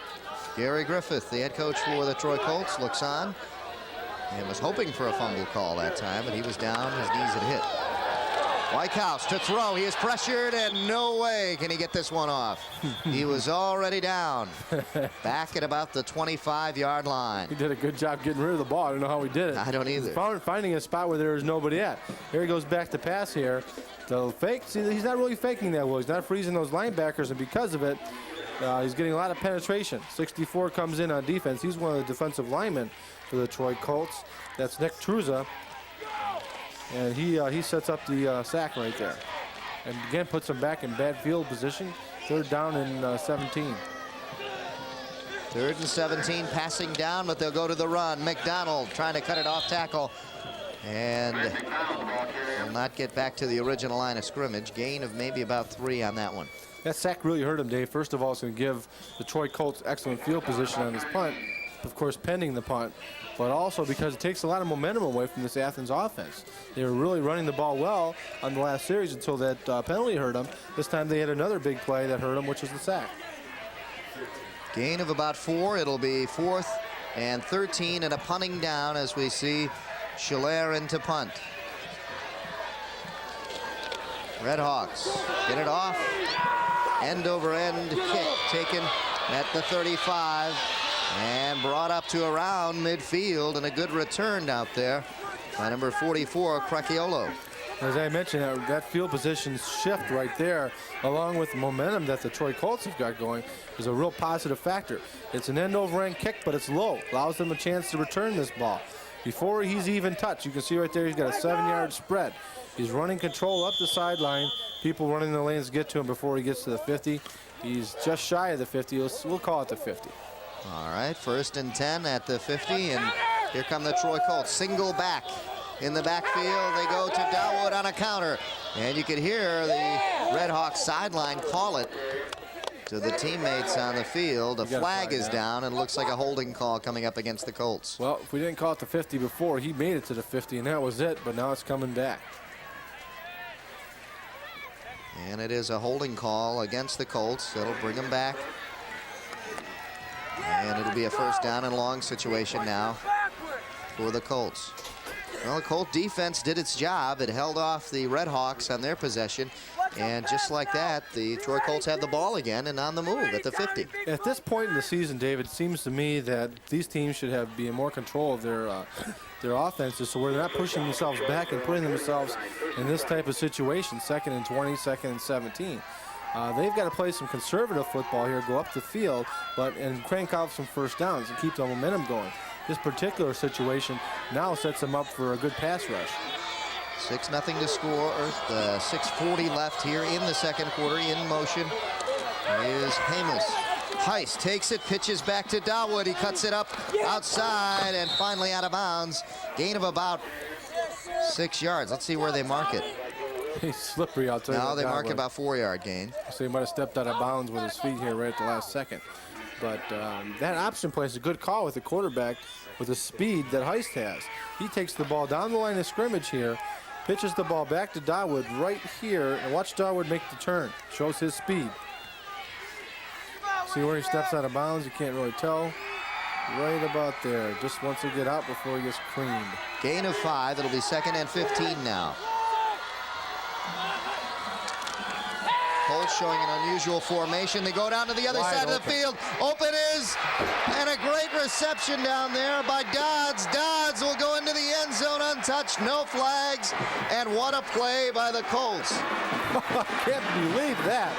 Gary Griffith, the head coach for the Troy Colts, looks on and was hoping for a fumble call that time, but he was down. His knees had hit. Whitehouse to throw. He is pressured, and no way can he get this one off. He was already down. Back at about the 25-yard line. He did a good job getting rid of the ball. I don't know how he did it. I don't either. Finding a spot where there is nobody at. Here he goes back to pass here. The fake, see, he's not really faking that well. He's not freezing those linebackers, and because of it, he's getting a lot of penetration. 64 comes in on defense. He's one of the defensive linemen for the Troy Colts. That's Nick Truza. And he sets up the sack right there. And again, puts him back in bad field position. 3rd down and 17. 3rd and 17, passing down, but they'll go to the run. McDonald trying to cut it off tackle. And will not get back to the original line of scrimmage. Gain of maybe about 3 on that one. That sack really hurt him, Dave. First of all, it's going to give the Troy Colts excellent field position on this punt, of course, pending the punt, but also because it takes a lot of momentum away from this Athens offense. They were really running the ball well on the last series until that penalty hurt them. This time they had another big play that hurt them, which was the sack. Gain of about 4. It'll be 4th and 13 and a punting down as we see Schiller into punt. Red Hawks get it off. End over end kick taken at the 35 and brought up to around midfield, and a good return out there by number 44, Cracchiolo. As I mentioned, that field position shift right there, along with the momentum that the Troy Colts have got going, is a real positive factor. It's an end over end kick, but it's low. Allows them a chance to return this ball. Before he's even touched, you can see right there he's got a 7-yard spread. He's running control up the sideline. People running the lanes get to him before he gets to the 50. He's just shy of the 50. We'll call it the 50. All right, 1st and 10 at the 50, and here come the Troy Colts. Single back in the backfield. They go to Dawood on a counter, and you could hear the Red Hawks sideline call it to the teammates on the field. A flag is down, and looks like a holding call coming up against the Colts. Well, if we didn't call it the 50 before, he made it to the 50, and that was it, but now it's coming back. And it is a holding call against the Colts. That'll bring them back. And it'll be a 1st down and long situation now for the Colts. Well, the Colt defense did its job. It held off the Red Hawks on their possession. And just like that, the Troy Colts have the ball again and on the move at the 50. At this point in the season, David, it seems to me that these teams should be in more control of their offenses, so where they're not pushing themselves back and putting themselves in this type of situation, 2nd and 20, 2nd and 17. They've got to play some conservative football here, go up the field, and crank out some 1st downs and keep the momentum going. This particular situation now sets them up for a good pass rush. 6-0 to score. 6:40 left here in the 2nd quarter. In motion is Hamus. Heist takes it, pitches back to Dawood. He cuts it up outside and finally out of bounds. Gain of about 6 yards. Let's see where they mark it. He's slippery, I'll tell you. No, they mark it about 4-yard gain. So he might have stepped out of bounds with his feet here right at the last second. But that option play is a good call with the quarterback with the speed that Heist has. He takes the ball down the line of scrimmage here, pitches the ball back to Dawood right here, and watch Dawood make the turn. Shows his speed. See where he steps out of bounds? You can't really tell. Right about there. Just wants to get out before he gets creamed. Gain of 5. It'll be 2nd and 15 now. Colts showing an unusual formation. They go down to the other side of the field. Open is, and a great reception down there by Dodds. Dodds will go into the end zone untouched, no flags, and what a play by the Colts. I can't believe that.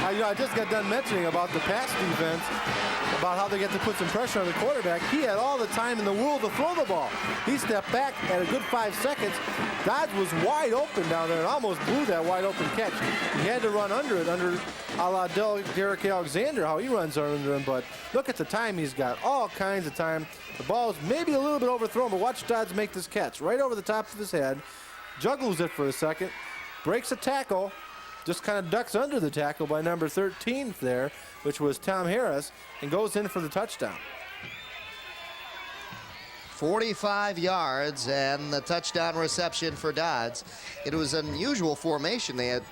I just got done mentioning about the pass defense, about how they get to put some pressure on the quarterback. He had all the time in the world to throw the ball. He stepped back at a good 5 seconds. Dodds was wide open down there and almost blew that wide open catch. He had to run under it, a la Derek Alexander, how he runs under him. But look at the time he's got, all kinds of time. The ball's maybe a little bit overthrown, but watch Dodds make this catch right over the top of his head. Juggles it for a second, breaks a tackle, just kind of ducks under the tackle by number 13 there, which was Tom Harris, and goes in for the touchdown. 45 yards and the touchdown reception for Dodds. It was an unusual formation. They had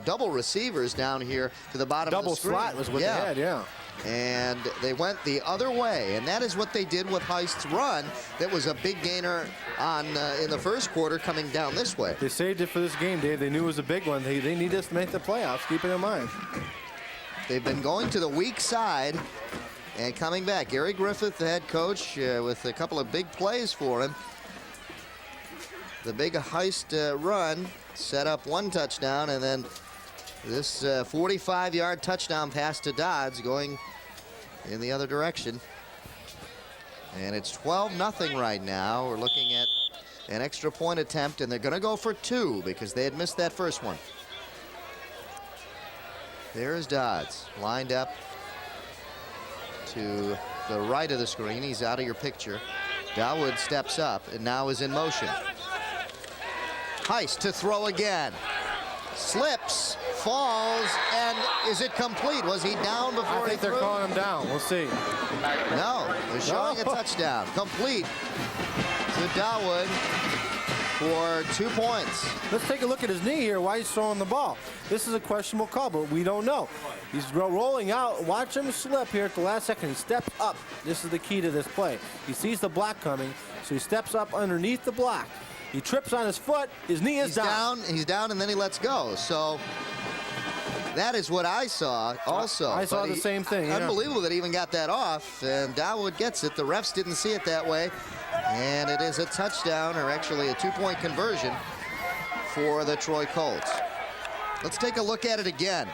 double receivers down here to the bottom of the screen. Double slot was what they had, yeah. And they went the other way, and that is what they did with Heist's run. That was a big gainer on in the 1st quarter coming down this way. They saved it for this game, Dave. They knew it was a big one. They need this to make the playoffs. Keep it in mind. They've been going to the weak side and coming back. Gary Griffith, the head coach, with a couple of big plays for him. The big Heist run set up 1 touchdown, and then this 45-yard touchdown pass to Dodds going in the other direction. And it's 12-0 right now. We're looking at an extra point attempt, and they're going to go for 2 because they had missed that first one. There's Dodds lined up to the right of the screen. He's out of your picture. Dawood steps up and now is in motion. Heist to throw again. Slips, falls, and is it complete? Was he down before he threw? They're calling him down. We'll see. No, they're showing a touchdown. Complete to Dawood for 2 points. Let's take a look at his knee here, why he's throwing the ball. This is a questionable call, but we don't know. He's rolling out. Watch him slip here at the last second. He steps up. This is the key to this play. He sees the block coming, so he steps up underneath the block. He trips on his foot. His knee is down. He's down, and then he lets go. So that is what I saw also. I saw the same thing. Yeah. Unbelievable that he even got that off, and Dawood gets it. The refs didn't see it that way, and it is a touchdown, or actually a 2-point conversion for the Troy Colts. Let's take a look at it again.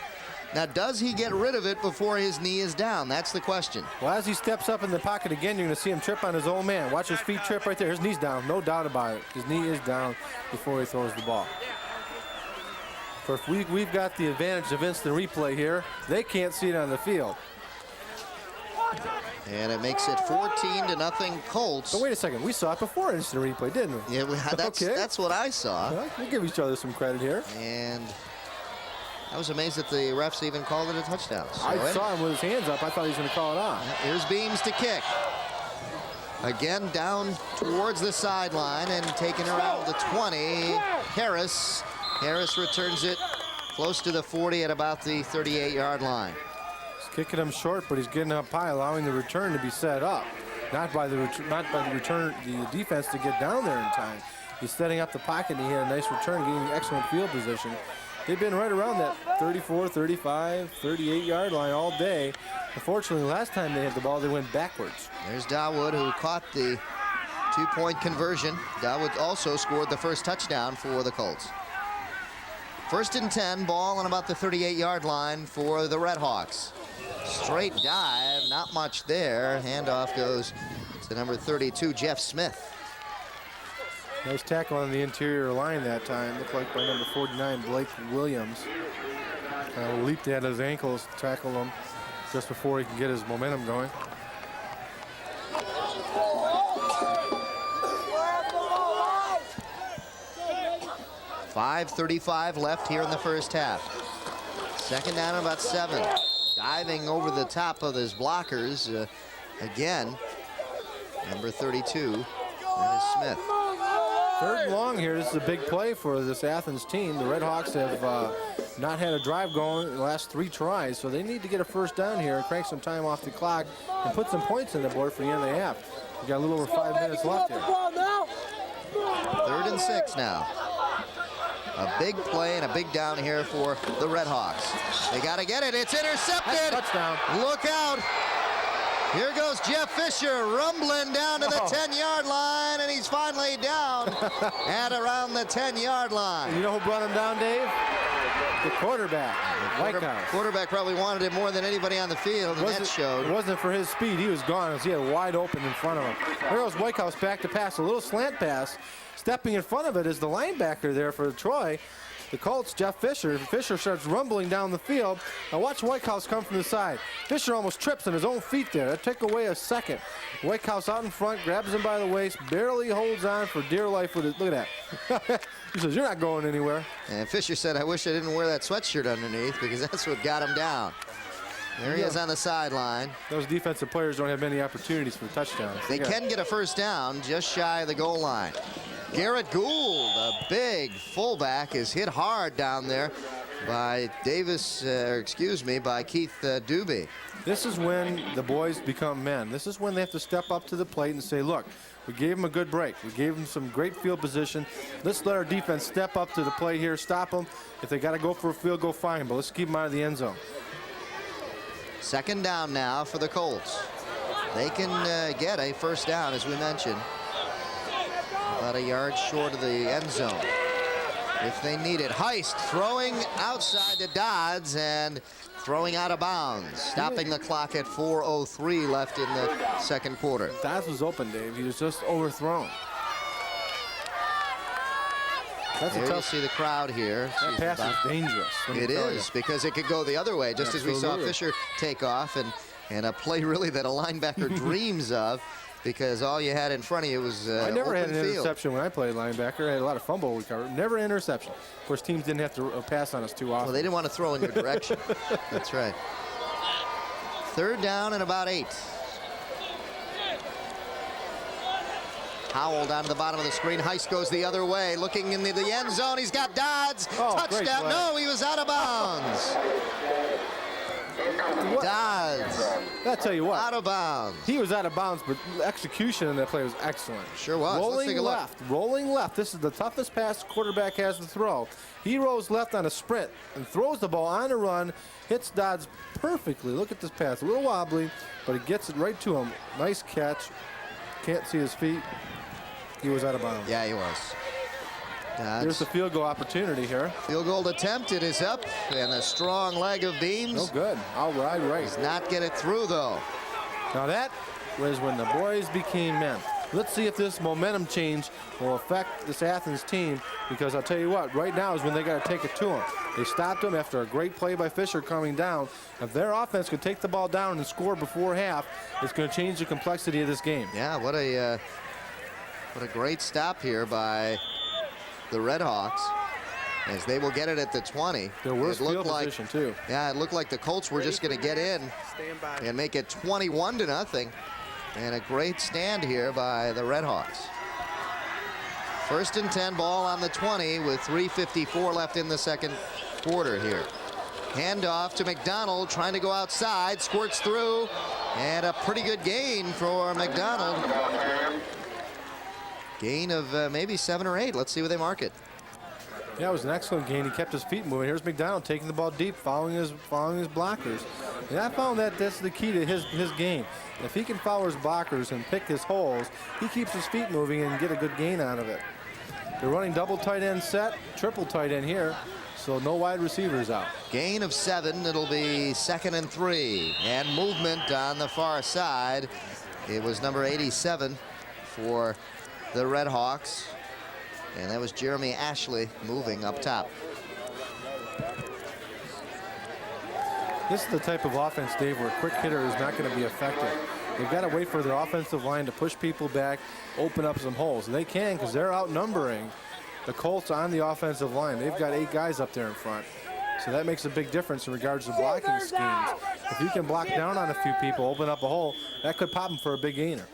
Now, does he get rid of it before his knee is down? That's the question. Well, as he steps up in the pocket again, you're going to see him trip on his own man. Watch his feet trip right there. His knee's down, no doubt about it. His knee is down before he throws the ball. But we've got the advantage of instant replay here. They can't see it on the field. And it makes it 14-0 Colts. But wait a second, we saw it before instant replay, didn't we? Yeah, that's what I saw. Well, we give each other some credit here. And I was amazed that the refs even called it a touchdown. So I saw him with his hands up. I thought he was going to call it off. Here's Beams to kick. Again, down towards the sideline and taken around the 20. Harris returns it close to the 40 at about the 38-yard line. He's kicking him short, but he's getting up high, allowing the return to be set up. Not by the defense to get down there in time. He's setting up the pocket, and he had a nice return, getting excellent field position. They've been right around that 34, 35, 38-yard line all day. Unfortunately, last time they had the ball, they went backwards. There's Dawood, who caught the two-point conversion. Dawood also scored the first touchdown for the Colts. 1st and 10, ball on about the 38-yard line for the Red Hawks. Straight dive, not much there. Handoff goes to number 32, Jeff Smith. Nice tackle on the interior line that time. Looked like by number 49, Blake Williams. Leaped at his ankles, tackled him just before he can get his momentum going. .5:35 left here in the first half. 2nd down and about 7. Diving over the top of his blockers again. Number 32, that is Smith. 3rd and long here. This is a big play for this Athens team. The Red Hawks have not had a drive going in the last 3 tries, so they need to get a 1st down here and crank some time off the clock and put some points on the board for the end of the half. We've got a little over 5 minutes left here. 3rd and 6 now. A big play and a big down here for the Red Hawks. They got to get it. It's intercepted. Touchdown. Look out. Here goes Jeff Fisher rumbling down to the 10-yard line, and he's finally down at around the 10-yard line. You know who brought him down, Dave? The quarterback. Quarterback probably wanted it more than anybody on the field, and that showed. It wasn't for his speed. He was gone as he had wide open in front of him. There goes Whitehouse back to pass. A little slant pass. Stepping in front of it is the linebacker there for Troy. The Colts, Jeff Fisher. Fisher starts rumbling down the field. Now watch Whitehouse come from the side. Fisher almost trips on his own feet there. That took away a second. Whitehouse out in front, grabs him by the waist, barely holds on for dear life with it. Look at that. He says, "You're not going anywhere." And Fisher said, "I wish I didn't wear that sweatshirt underneath because that's what got him down." There he is on the sideline. Those defensive players don't have many opportunities for touchdowns. They can get a 1st down just shy of the goal line. Garrett Gould, a big fullback, is hit hard down there by by Keith Doobie. This is when the boys become men. This is when they have to step up to the plate and say, look, we gave them a good break. We gave them some great field position. Let's let our defense step up to the plate here, stop them. If they got to go for a field goal, fine, but let's keep them out of the end zone. 2nd down now for the Colts. They can get a 1st down, as we mentioned. About a yard short of the end zone if they need it. Heist throwing outside to Dodds and throwing out of bounds, stopping the clock at 4:03 left in the 2nd quarter. Dodds was open, Dave. He was just overthrown. That's There a you tough. see the crowd here. That pass is dangerous. It is, because it could go the other way, just as we saw Fisher take off, and a play really that a linebacker dreams of, because all you had in front of you was I never had an field. interception when I played linebacker. I had a lot of fumble recovery. Never an interception. Of course, teams didn't have to pass on us too often. Well, they didn't want to throw in your direction. That's right. 3rd down and about 8. Howell down to the bottom of the screen. Heist goes the other way, looking in the end zone. He's got Dodds. Touchdown. No, he was out of bounds. Dodds. I'll tell you what. Out of bounds. He was out of bounds, but execution in that play was excellent. Sure was. Rolling left. Rolling left. This is the toughest pass the quarterback has to throw. He rolls left on a sprint and throws the ball on a run. Hits Dodds perfectly. Look at this pass. A little wobbly, but it gets it right to him. Nice catch. Can't see his feet. He was out of bounds. Yeah, he was. Here's the field goal opportunity here. Field goal attempt. It is up, and a strong leg of Beams. No good. All right. Does not get it through, though. Now that was when the boys became men. Let's see if this momentum change will affect this Athens team, because I'll tell you what, right now is when they got to take it to them. They stopped them after a great play by Fisher coming down. If their offense could take the ball down and score before half, it's going to change the complexity of this game. Yeah, what a great stop here by the Red Hawks, as they will get it at the 20. Their worst field position, too. Yeah, it looked like the Colts were just going to get in and make it 21-0. And a great stand here by the Red Hawks. 1st and 10, ball on the 20 with 3:54 left in the second quarter here. Handoff to McDonald, trying to go outside, squirts through, and a pretty good gain for McDonald. Gain of maybe 7 or 8. Let's see where they mark it. Yeah, it was an excellent gain. He kept his feet moving. Here's McDonald taking the ball deep, following his blockers. And I found that that's the key to his game. If he can follow his blockers and pick his holes, he keeps his feet moving and get a good gain out of it. They're running double tight end set, triple tight end here, so no wide receivers out. Gain of 7. It'll be 2nd and 3. And movement on the far side. It was number 87 for the Red Hawks. And that was Jeremy Ashley moving up top. This is the type of offense, Dave, where a quick hitter is not going to be effective. They've got to wait for their offensive line to push people back, open up some holes. And they can, because they're outnumbering the Colts on the offensive line. They've got 8 guys up there in front. So that makes a big difference in regards to blocking schemes. If you can block down on a few people, open up a hole, that could pop them for a big gainer.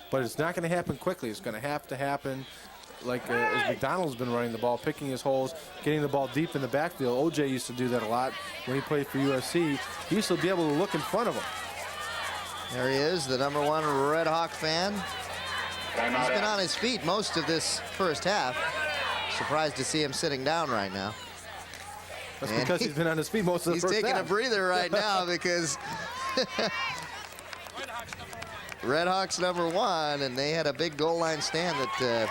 But it's not going to happen quickly. It's going to happen like as McDonald's been running the ball, picking his holes, getting the ball deep in the backfield. OJ used to do that a lot when he played for USC. He used to be able to look in front of him. There he is, the #1 Red Hawk fan. He's been on his feet most of this first half. Surprised to see him sitting down right now. That's because he's been on his feet most of the first half. He's taking a breather right now because Red Hawks #1, and they had a big goal line stand that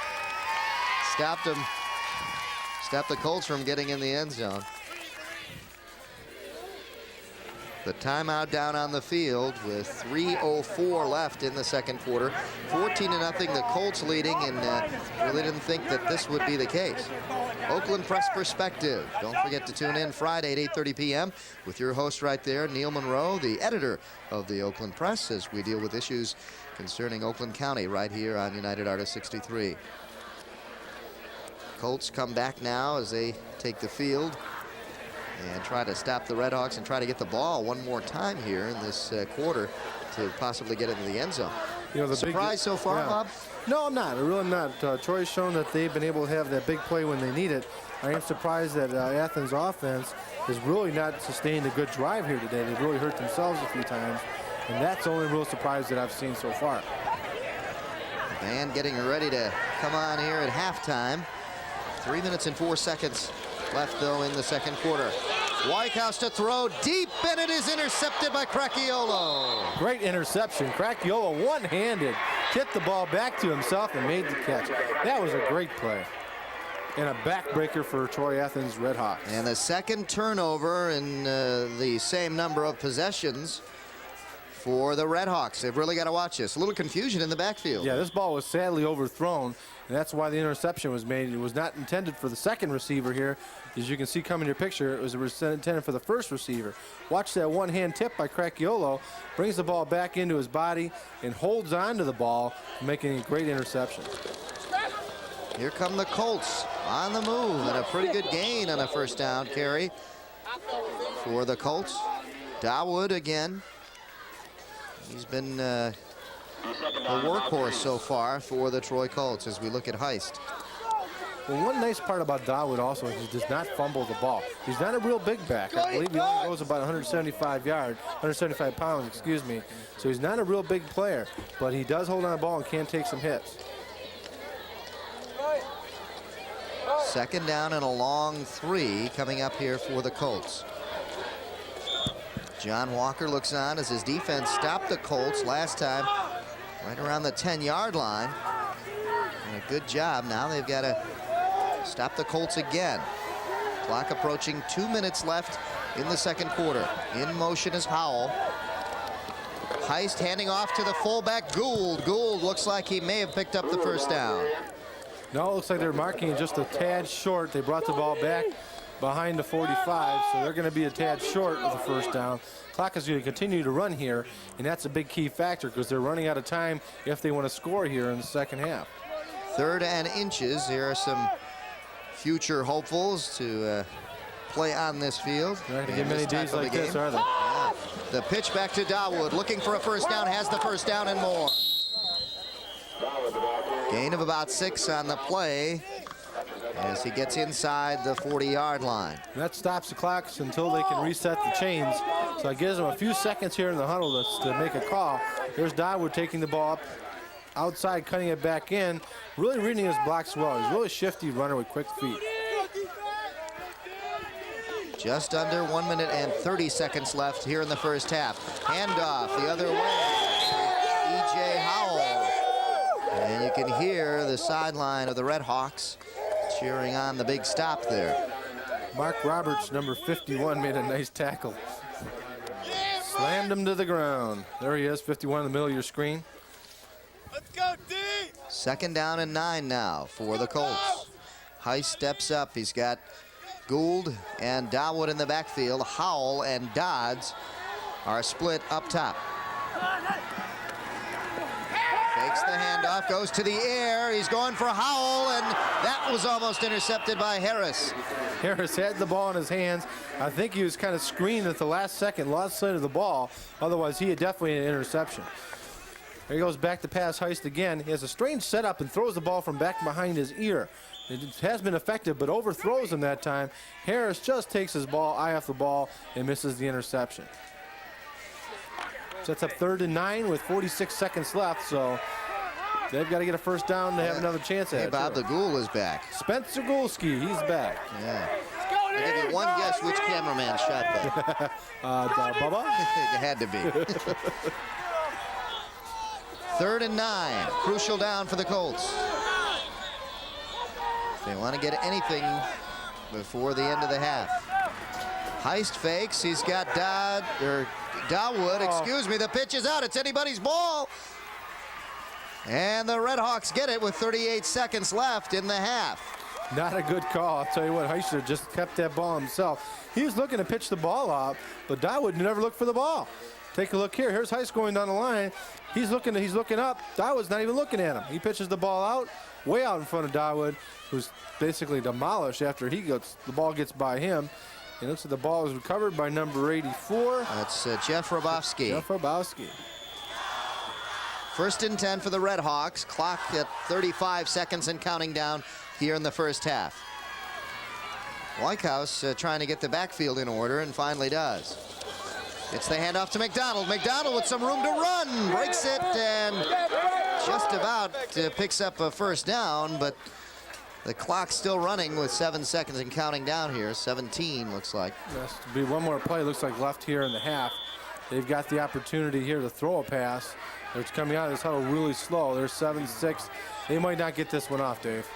stopped the Colts from getting in the end zone. The timeout down on the field with 3:04 left in the second quarter. 14-0, the Colts leading, and really didn't think that this would be the case. Oakland Press Perspective. Don't forget to tune in Friday at 8:30 p.m. with your host right there, Neil Monroe, the editor of the Oakland Press, as we deal with issues concerning Oakland County right here on United Artists 63. Colts come back now as they take the field and try to stop the Red Hawks and try to get the ball one more time here in this quarter to possibly get into the end zone. You know, the surprise so far, Bob? No, I'm not. I really am not. Troy's shown that they've been able to have that big play when they need it. I am surprised that Athens' offense has really not sustained a good drive here today. They've really hurt themselves a few times, and that's the only real surprise that I've seen so far. And getting ready to come on here at halftime. 3 minutes and 4 seconds left, though, in the second quarter. Whitehouse to throw deep, and it is intercepted by Cracchiolo. Great interception. Cracchiolo one-handed tipped the ball back to himself and made the catch. That was a great play. And a backbreaker for Troy Athens Red Hawks. And the second turnover in the same number of possessions for the Red Hawks. They've really got to watch this. A little confusion in the backfield. Yeah, this ball was sadly overthrown, and that's why the interception was made. It was not intended for the second receiver here. As you can see coming in your picture, it was intended for the first receiver. Watch that one-hand tip by Cracchiolo. Brings the ball back into his body and holds on to the ball, making a great interception. Here come the Colts on the move, and a pretty good gain on a first down carry for the Colts. Dawood again. He's been a workhorse so far for the Troy Colts as we look at Heist. Well, one nice part about Dawood also is he does not fumble the ball. He's not a real big back. I believe he only goes about 175 pounds, excuse me. So he's not a real big player, but he does hold on the ball and can take some hits. Second down and a long 3 coming up here for the Colts. John Walker looks on as his defense stopped the Colts last time right around the 10-yard line. And a good job. Now they've got to stop the Colts again. Clock approaching, 2 minutes left in the second quarter. In motion is Howell. Heist handing off to the fullback, Gould. Gould looks like he may have picked up the first down. No, it looks like they're marking it just a tad short. They brought the ball back behind the 45, so they're going to be a tad short of the first down. Clock is going to continue to run here, and that's a big key factor because they're running out of time if they want to score here in the second half. 3rd and inches. Here are some future hopefuls to play on this field. They're not going to get many days like this, are they? Yeah. The pitch back to Dawood, looking for a first down, has the first down and more. Gain of about 6 on the play as he gets inside the 40-yard line. That stops the clocks until they can reset the chains. So it gives them a few seconds here in the huddle to make a call. Here's Dawood taking the ball up outside, cutting it back in. Really reading his blocks well. He's a really shifty runner with quick feet. Just under 1 minute and 30 seconds left here in the first half. Handoff the other way. E.J. Howell. And you can hear the sideline of the Red Hawks cheering on the big stop there. Mark Roberts, number 51, made a nice tackle. Slammed him to the ground. There he is, 51 in the middle of your screen. Let's go, D! 2nd down and 9 now for the Colts. Heist steps up. He's got Gould and Dawood in the backfield. Howell and Dodds are split up top. Fakes the handoff, goes to the air. He's going for Howell, and that was almost intercepted by Harris. Harris had the ball in his hands. I think he was kind of screened at the last second, lost sight of the ball. Otherwise, he had definitely an interception. There he goes back to pass Heist again. He has a strange setup and throws the ball from back behind his ear. It has been effective, but overthrows him that time. Harris just takes his eye off the ball and misses the interception. Sets up 3rd and 9 with 46 seconds left, so they've got to get a first down to have another chance at it. Hey, Bob, the Ghoul is back. Spencer Goolski, he's back. Yeah. I'll give you one guess which cameraman shot that. Bubba? It had to be. 3rd and 9, crucial down for the Colts. They want to get anything before the end of the half. Heist fakes. He's got Dawood. Excuse me. The pitch is out. It's anybody's ball. And the Red Hawks get it with 38 seconds left in the half. Not a good call. I'll tell you what, Heist just kept that ball himself. He was looking to pitch the ball out, but Dawood never looked for the ball. Take a look here. Here's Heist going down the line. He's looking up. Dawood's not even looking at him. He pitches the ball out, way out in front of Dawood, who's basically demolished after the ball gets by him. It looks like the ball is recovered by number 84. That's Jeff Rabowski. Jeff Rabowski. 1st and 10 for the Red Hawks. Clock at 35 seconds and counting down here in the first half. Whitehouse trying to get the backfield in order and finally does. It's the handoff to McDonald. McDonald with some room to run. Breaks it and just about picks up a first down, but the clock's still running with 7 seconds and counting down here. 17 looks like. Yes, to be one more play looks like left here in the half. They've got the opportunity here to throw a pass. They're coming out of this huddle really slow. They're 7-6. They might not get this one off, Dave.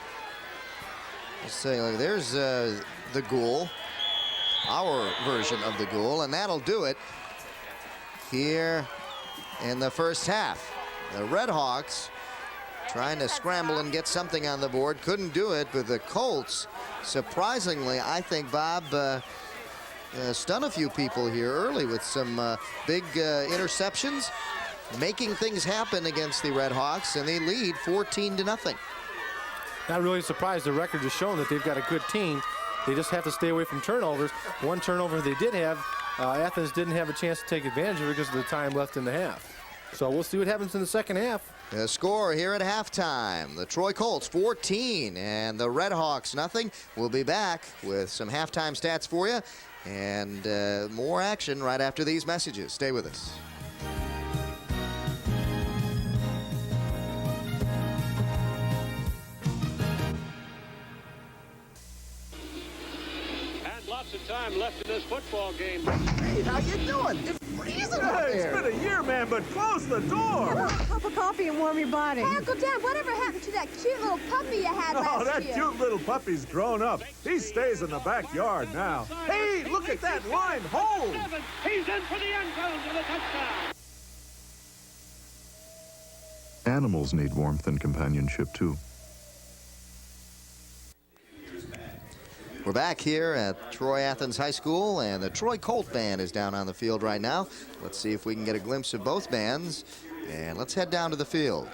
Let's say, look, there's the Ghoul, our version of the Ghoul, and that'll do it here in the first half. The Red Hawks trying to scramble and get something on the board. Couldn't do it, but the Colts, surprisingly, I think, Bob, stun a few people here early with some big interceptions, making things happen against the Red Hawks, and they lead 14-0. Not really surprised. The record has shown that they've got a good team. They just have to stay away from turnovers. One turnover they did have, Athens didn't have a chance to take advantage of it because of the time left in the half. So we'll see what happens in the second half. The score here at halftime, the Troy Colts 14 and the Red Hawks nothing. We'll be back with some halftime stats for you and more action right after these messages. Stay with us. Time left in this football game. Hey, how you doing? It's freezing out there. It's been a year, man, but close the door. Cup of coffee and warm your body. Hey, Uncle Dan, whatever happened to that cute little puppy you had last Oh, that year? cute little puppy's grown up. He stays in the backyard now. Hey, look at that line hold. He's in for the end zone with a touchdown. Animals need warmth and companionship, too. We're back here at Troy Athens High School, and the Troy Colt Band is down on the field right now. Let's see if we can get a glimpse of both bands, and let's head down to the field.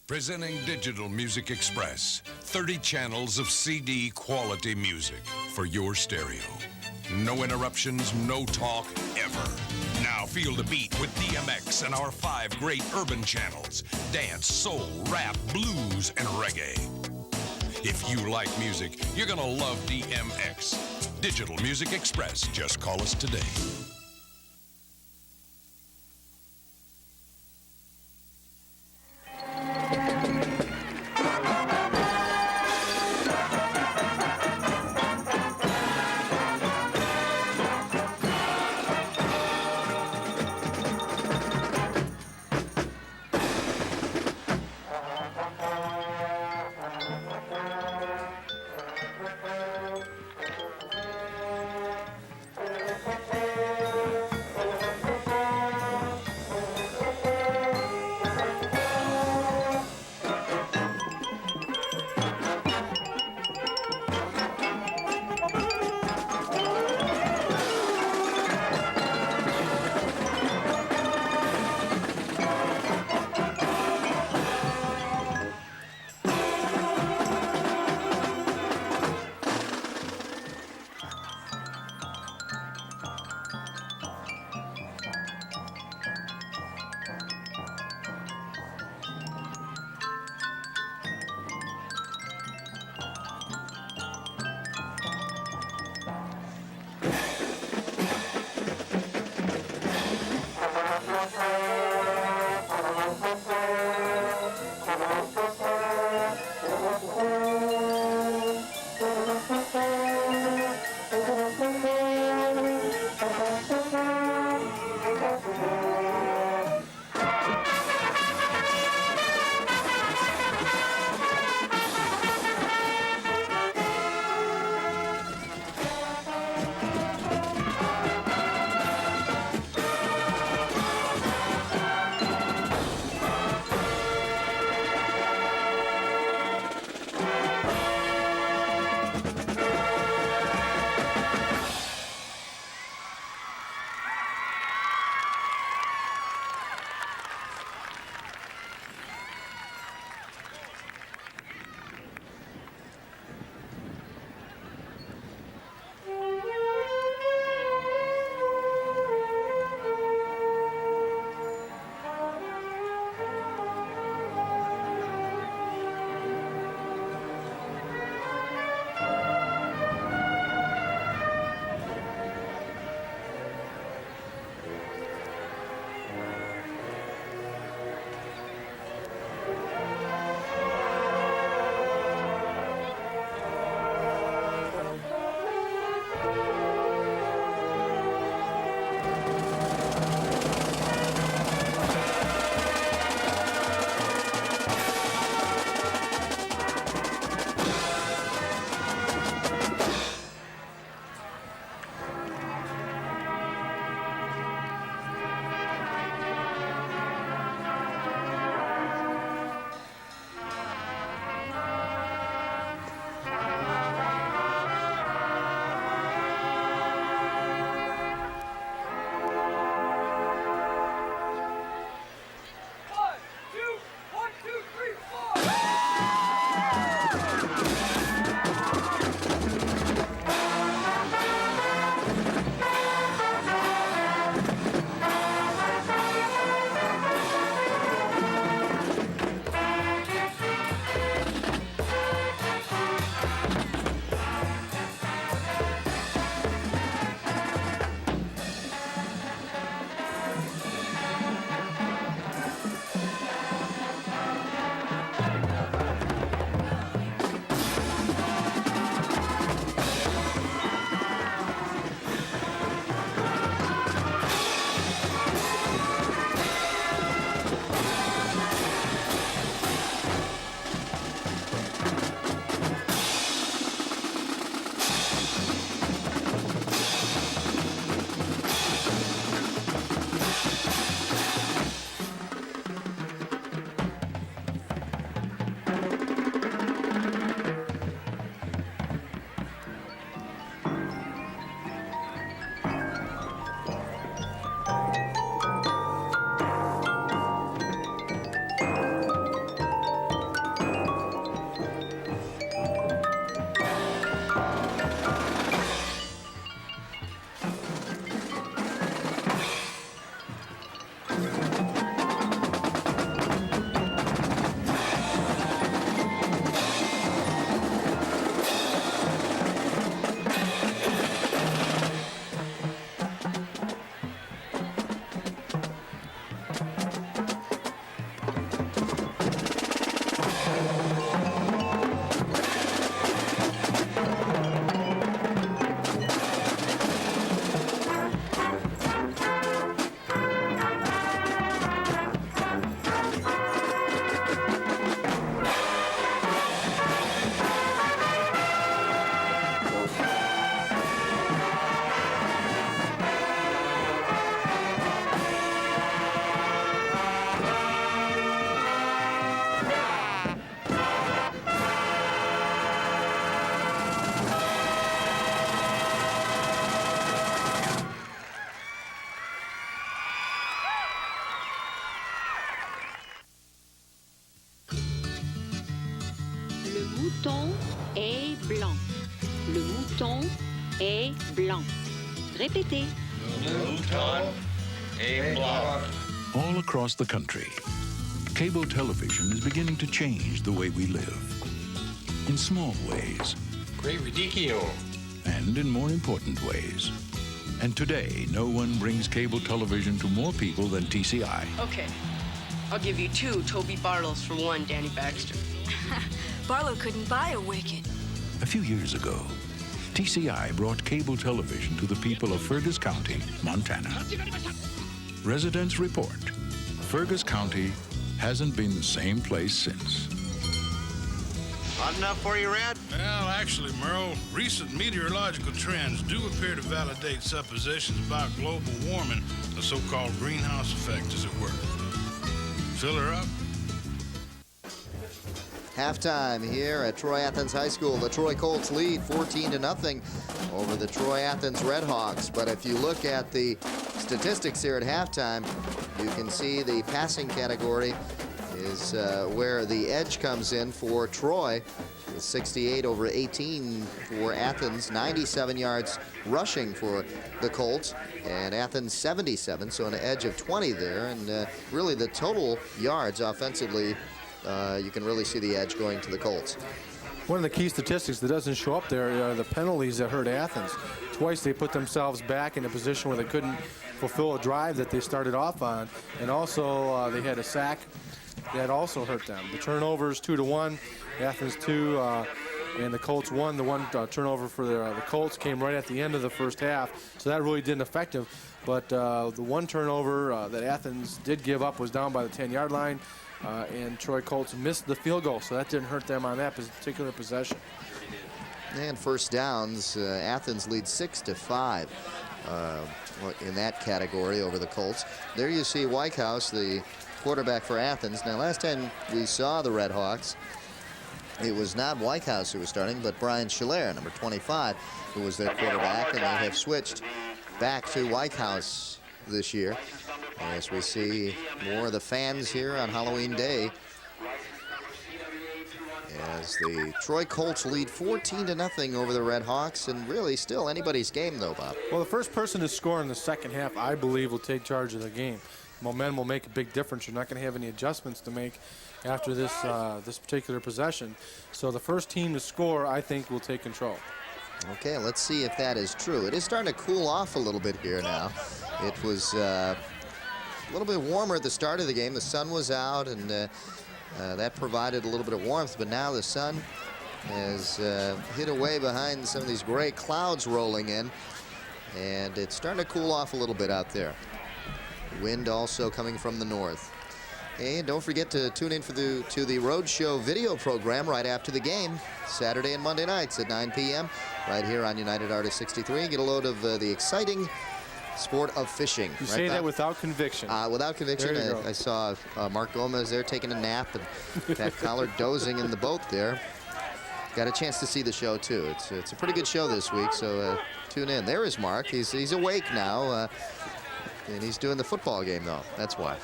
Presenting Digital Music Express, 30 channels of CD quality music for your stereo. No interruptions, no talk, ever. Now feel the beat with DMX and our 5 great urban channels: dance, soul, rap, blues, and reggae. If you like music, you're gonna love DMX. Digital Music Express. Just call us today. blanc. Répétez. Mouton et blanc. All across the country, cable television is beginning to change the way we live. In small ways. Great ridicule. And in more important ways. And today, no one brings cable television to more people than TCI. Okay. I'll give you 2 Toby Barlows for 1 Danny Baxter. Barlow couldn't buy a Wicked. A few years ago, TCI brought cable television to the people of Fergus County, Montana. Residents report, Fergus County hasn't been the same place since. Hot enough for you, Red? Well, actually, Merle, recent meteorological trends do appear to validate suppositions about global warming, the so-called greenhouse effect, as it were. Fill her up. Halftime here at Troy Athens High School. The Troy Colts lead 14-0 over the Troy Athens Redhawks. But if you look at the statistics here at halftime, you can see the passing category is where the edge comes in for Troy. With 68 over 18 for Athens, 97 yards rushing for the Colts, and Athens 77, so an edge of 20 there. And really the total yards offensively, you can really see the edge going to the Colts. One of the key statistics that doesn't show up there are the penalties that hurt Athens. Twice they put themselves back in a position where they couldn't fulfill a drive that they started off on, and also they had a sack that also hurt them. The turnovers 2-1, Athens 2, and the Colts 1. The one turnover for the Colts came right at the end of the first half, so that really didn't affect them. But the one turnover that Athens did give up was down by the 10-yard line, and Troy Colts missed the field goal, so that didn't hurt them on that particular possession. And first downs, Athens leads 6-5 in that category over the Colts. There you see Whitehouse, the quarterback for Athens. Now, last time we saw the Redhawks, it was not Whitehouse who was starting, but Brian Schiller, number 25, who was their quarterback, and they have switched back to Whitehouse this year. As we see more of the fans here on Halloween Day, as the Troy Colts lead 14-0 over the Redhawks, and really still anybody's game though, Bob. Well, the first person to score in the second half, I believe, will take charge of the game. Momentum will make a big difference. You're not going to have any adjustments to make after this this particular possession. So the first team to score, I think, will take control. Okay, let's see if that is true. It is starting to cool off a little bit here now. It was a little bit warmer at the start of the game. The sun was out, and that provided a little bit of warmth, but now the sun has hid away behind some of these gray clouds rolling in, and it's starting to cool off a little bit out there. Wind also coming from the north. And don't forget to tune in to the Roadshow video program right after the game, Saturday and Monday nights at 9 p.m. right here on United Artists 63. Get a load of the exciting sport of fishing. You say that without conviction. Without conviction. I saw Mark Gomez there taking a nap, and Pat Collard dozing in the boat there. Got a chance to see the show too. It's a pretty good show this week, so tune in. There is Mark. He's awake now, and he's doing the football game though. That's why.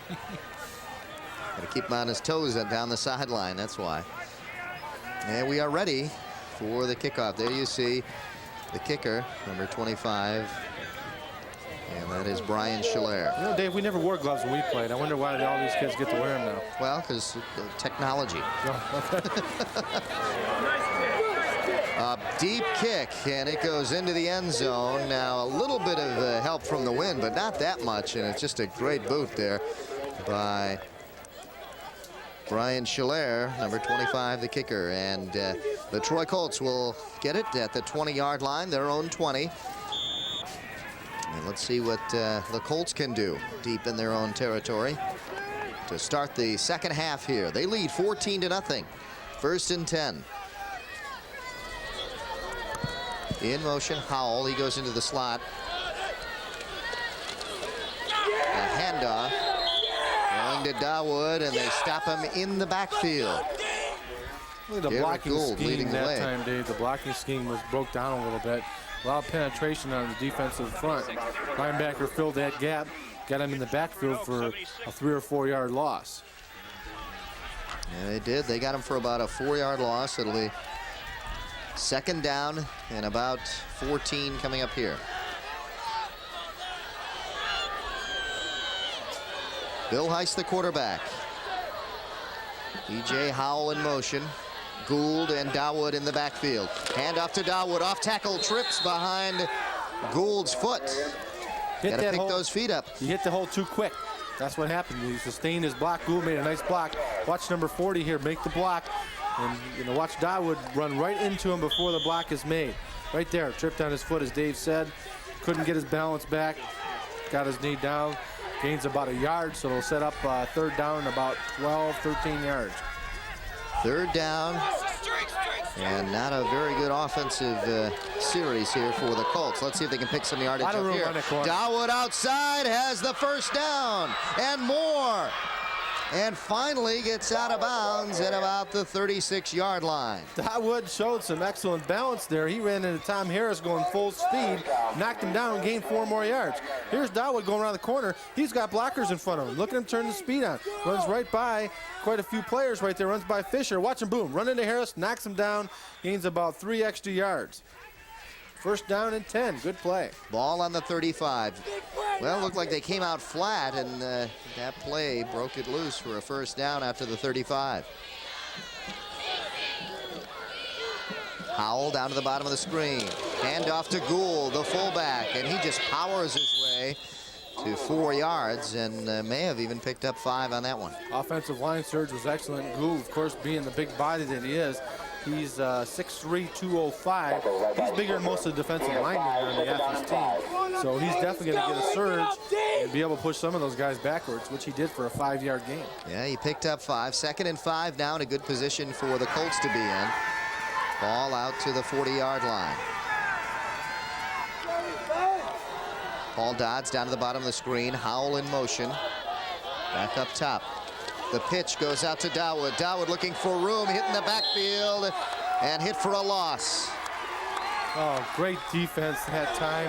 Got to keep him on his toes down the sideline. That's why. And we are ready for the kickoff. There you see the kicker, number 25. And that is Brian Schiller. You know, Dave, we never wore gloves when we played. I wonder why all these kids get to wear them now. Well, because technology. Oh, okay. Deep kick, and it goes into the end zone. Now, a little bit of help from the wind, but not that much, and it's just a great boot there by Brian Schiller, number 25, the kicker. And the Troy Colts will get it at the 20-yard line, their own 20. And let's see what the Colts can do deep in their own territory to start the second half here. They lead 14-0. First and 10. In motion, Howell. He goes into the slot. A handoff. Going to Dawood, and they stop him in the backfield. Look at the blocking scheme that time, Dave. The blocking scheme was broke down a little bit. A lot of penetration on the defensive front. Linebacker filled that gap, got him in the backfield for a 3 or 4 yard loss. Yeah, they did. They got him for about a 4 yard loss. It'll be Second down and about 14 coming up here. Bill Heist, the quarterback. E.J. Howell in motion. Gould and Dawood in the backfield. Hand off to Dawood. Off tackle, trips behind Gould's foot. Got to pick those feet up. He hit the hole too quick. That's what happened. He sustained his block. Gould made a nice block. Watch number 40 here make the block. And watch Dawood run right into him before the block is made. Right there, tripped on his foot, as Dave said. Couldn't get his balance back. Got his knee down. Gains about a yard, so it'll set up third down about 12, 13 yards. Third down, and not a very good offensive series here for the Colts. Let's see if they can pick some yardage up here. Dawood outside has the first down and more. And finally gets out of bounds at about the 36-yard line. Dawood showed some excellent balance there. He ran into Tom Harris going full speed, knocked him down, gained 4 more yards. Here's Dawood going around the corner. He's got blockers in front of him. Look at him turn the speed on. Runs right by quite a few players right there. Runs by Fisher. Watch him, boom. Run into Harris, knocks him down, gains about 3 extra yards. First down and 10. Good play. Ball on the 35. Well, it looked like they came out flat, and that play broke it loose for a first down after the 35. Howell down to the bottom of the screen. Hand off to Gould, the fullback, and he just powers his way to 4 yards and may have even picked up 5 on that one. Offensive line surge was excellent. Gould, of course, being the big body that he is, he's 6'3", 205. He's bigger than most of the defensive linemen on the Athens team. So he's definitely going to get a surge and be able to push some of those guys backwards, which he did for a 5-yard gain. Yeah, he picked up 5. 2nd and 5 now in a good position for the Colts to be in. Ball out to the 40-yard line. Paul Dodds down to the bottom of the screen. Howell in motion. Back up top. The pitch goes out to Dawood. Dawood looking for room, hitting the backfield, and hit for a loss. Oh, great defense that time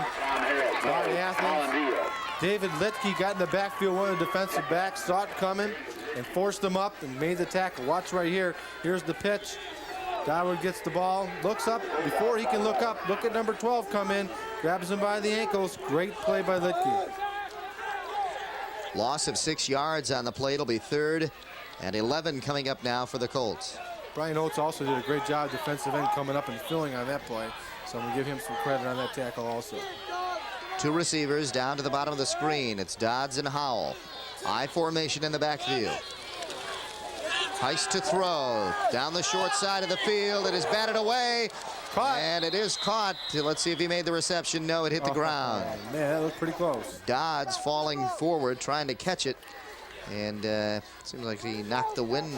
by Athens. David Litke got in the backfield, one of the defensive backs, saw it coming, and forced him up and made the tackle. Watch right here. Here's the pitch. Dawood gets the ball, looks up. Before he can look up, look at number 12 come in, grabs him by the ankles. Great play by Litke. Loss of 6 yards on the play. It'll be 3rd and 11 coming up now for the Colts. Brian Oates also did a great job defensive end coming up and filling on that play. So I'm going to give him some credit on that tackle also. 2 receivers down to the bottom of the screen. It's Dodds and Howell. I formation in the backfield. Heist to throw. Down the short side of the field. It is batted away. Caught. And it is caught. Let's see if he made the reception. No, it hit the ground. Man, that looked pretty close. Dodds falling forward, trying to catch it. And seems like he knocked the wind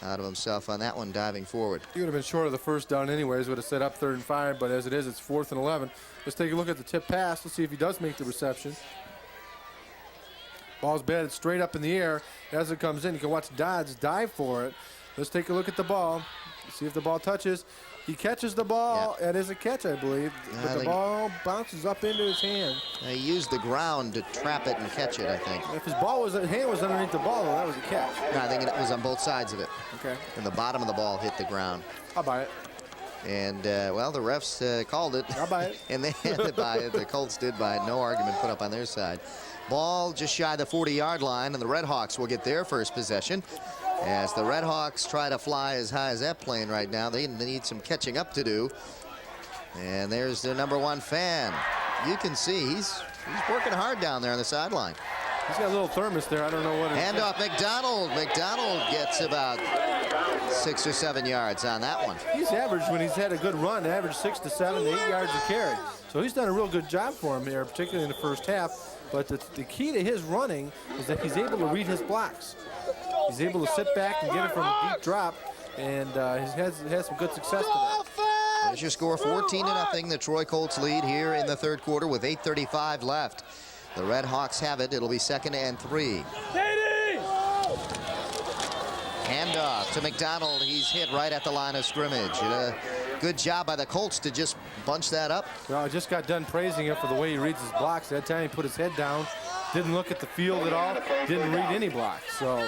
out of himself on that one, diving forward. He would have been short of the first down anyways, would have set up 3rd and 5, but as it is, it's 4th and 11. Let's take a look at the tip pass. Let's see if he does make the reception. Ball's batted straight up in the air. As it comes in, you can watch Dodds dive for it. Let's take a look at the ball. See if the ball touches. He catches the ball. That is a catch, I believe. But the ball bounces up into his hand. He used the ground to trap it and catch it, I think. If his hand was underneath the ball, though, that was a catch. No, I think it was on both sides of it. Okay. And the bottom of the ball hit the ground. I'll buy it. And, well, the refs called it. I'll buy it. And they had to buy it. The Colts did buy it. No argument put up on their side. Ball just shy of the 40-yard line, and the Red Hawks will get their first possession. As the Red Hawks try to fly as high as that plane right now, they need some catching up to do. And there's their number 1 fan. You can see he's working hard down there on the sideline. He's got a little thermos there. I don't know what it is. Hand off McDonald. McDonald gets about 6 or 7 yards on that one. He's averaged, when he's had a good run, averaged 6 to 7 to 8 yards a carry. So he's done a real good job for him here, particularly in the first half. But the key to his running is that he's able to read his blocks. He's able to sit back and get it from a deep drop, and he has some good success to that. There's your score, 14-0. The Troy Colts lead here in the 3rd quarter with 8:35 left. The Red Hawks have it. It'll be 2nd and 3. Handoff to McDonald. He's hit right at the line of scrimmage. Good job by the Colts to just bunch that up. Well, I just got done praising him for the way he reads his blocks. That time he put his head down, didn't look at the field at all, didn't read any blocks. So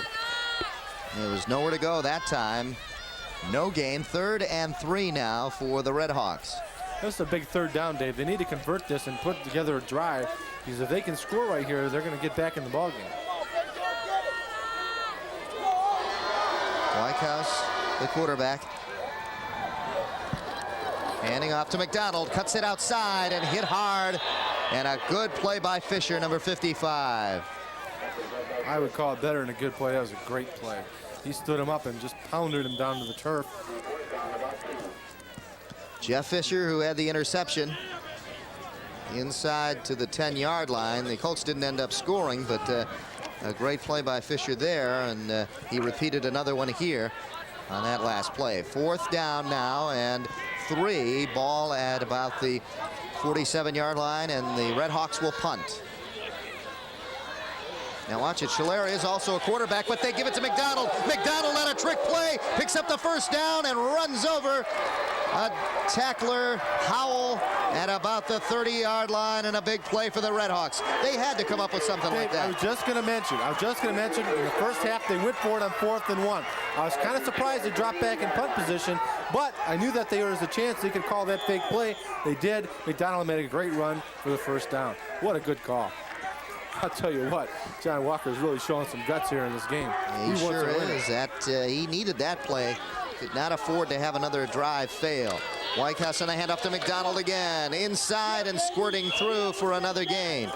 there was nowhere to go that time. No gain. 3rd and 3 now for the Red Hawks. This is a big 3rd down, Dave. They need to convert this and put together a drive, because if they can score right here, they're going to get back in the ballgame. Whitehouse, the quarterback. Handing off to McDonald, cuts it outside and hit hard. And a good play by Fisher, number 55. I would call it better than a good play. That was a great play. He stood him up and just pounded him down to the turf. Jeff Fisher, who had the interception, inside to the 10-yard line. The Colts didn't end up scoring, but a great play by Fisher there, and he repeated another one here on that last play. 4th down now and 3. Ball at about the 47-yard line, and the Red Hawks will punt. Now watch it. Schiller is also a quarterback, but they give it to McDonald. McDonald on a trick play, picks up the 1st down and runs over a tackler, Howell, at about the 30-yard line, and a big play for the Red Hawks. They had to come up with something like that. I was just going to mention, in the first half, they went for it on 4th and 1. I was kind of surprised they dropped back in punt position, but I knew that there was a chance they could call that fake play. They did. McDonald made a great run for the 1st down. What a good call. I'll tell you what, John Walker's really showing some guts here in this game. He sure is. He needed that play. Could not afford to have another drive fail. Whitehouse on a handoff to McDonald again. Inside and squirting through for another gain.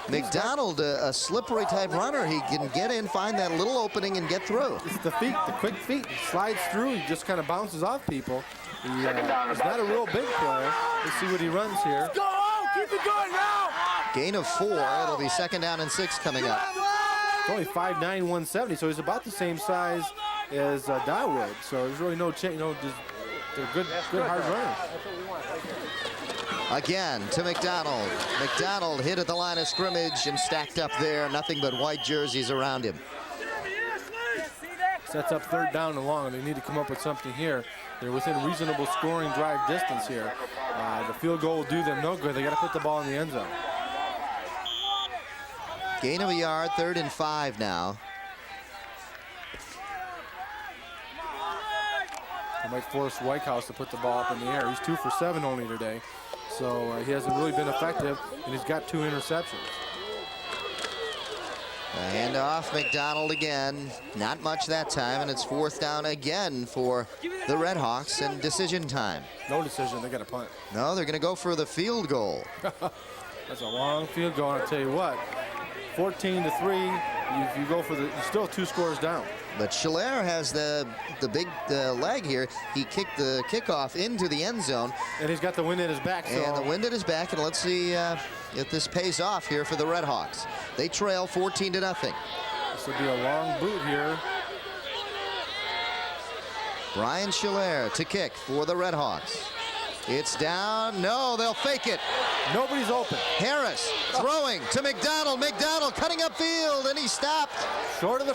McDonald, a slippery type runner. He can get in, find that little opening, and get through. It's the feet, the quick feet. He slides through. He just kind of bounces off people. He's not a real big player. Let's see what he runs here. Go! Keep it going now! Gain of 4. It'll be 2nd down and 6 coming up. It's only 5'9", 170, so he's about the same size as Dawood. So there's really no change. They're good hard runners. Again to McDonald. McDonald hit at the line of scrimmage and stacked up there. Nothing but white jerseys around him. Sets up 3rd down and long, and they need to come up with something here. They're within reasonable scoring drive distance here. The field goal will do them no good. They got to put the ball in the end zone. Gain of a yard, 3rd and 5 now. They might force Whitehouse to put the ball up in the air. He's 2 for 7 only today, so he hasn't really been effective, and he's got 2 interceptions. A handoff, McDonald again. Not much that time, and it's 4th down again for the Red Hawks, and decision time. No decision. They got to punt. No, they're going to go for the field goal. That's a long field goal, and I'll tell you what. 14-3. You go for you're still 2 scores down. But Schiller has the big leg here. He kicked the kickoff into the end zone. And he's got the wind at his back. And the wind at his back, and let's see if this pays off here for the Red Hawks. They trail 14-0. This will be a long boot here. Brian Schiller to kick for the Red Hawks. It's down. No, they'll fake it. Nobody's open. Harris throwing to McDonald. McDonald cutting upfield, and he stopped. Short of the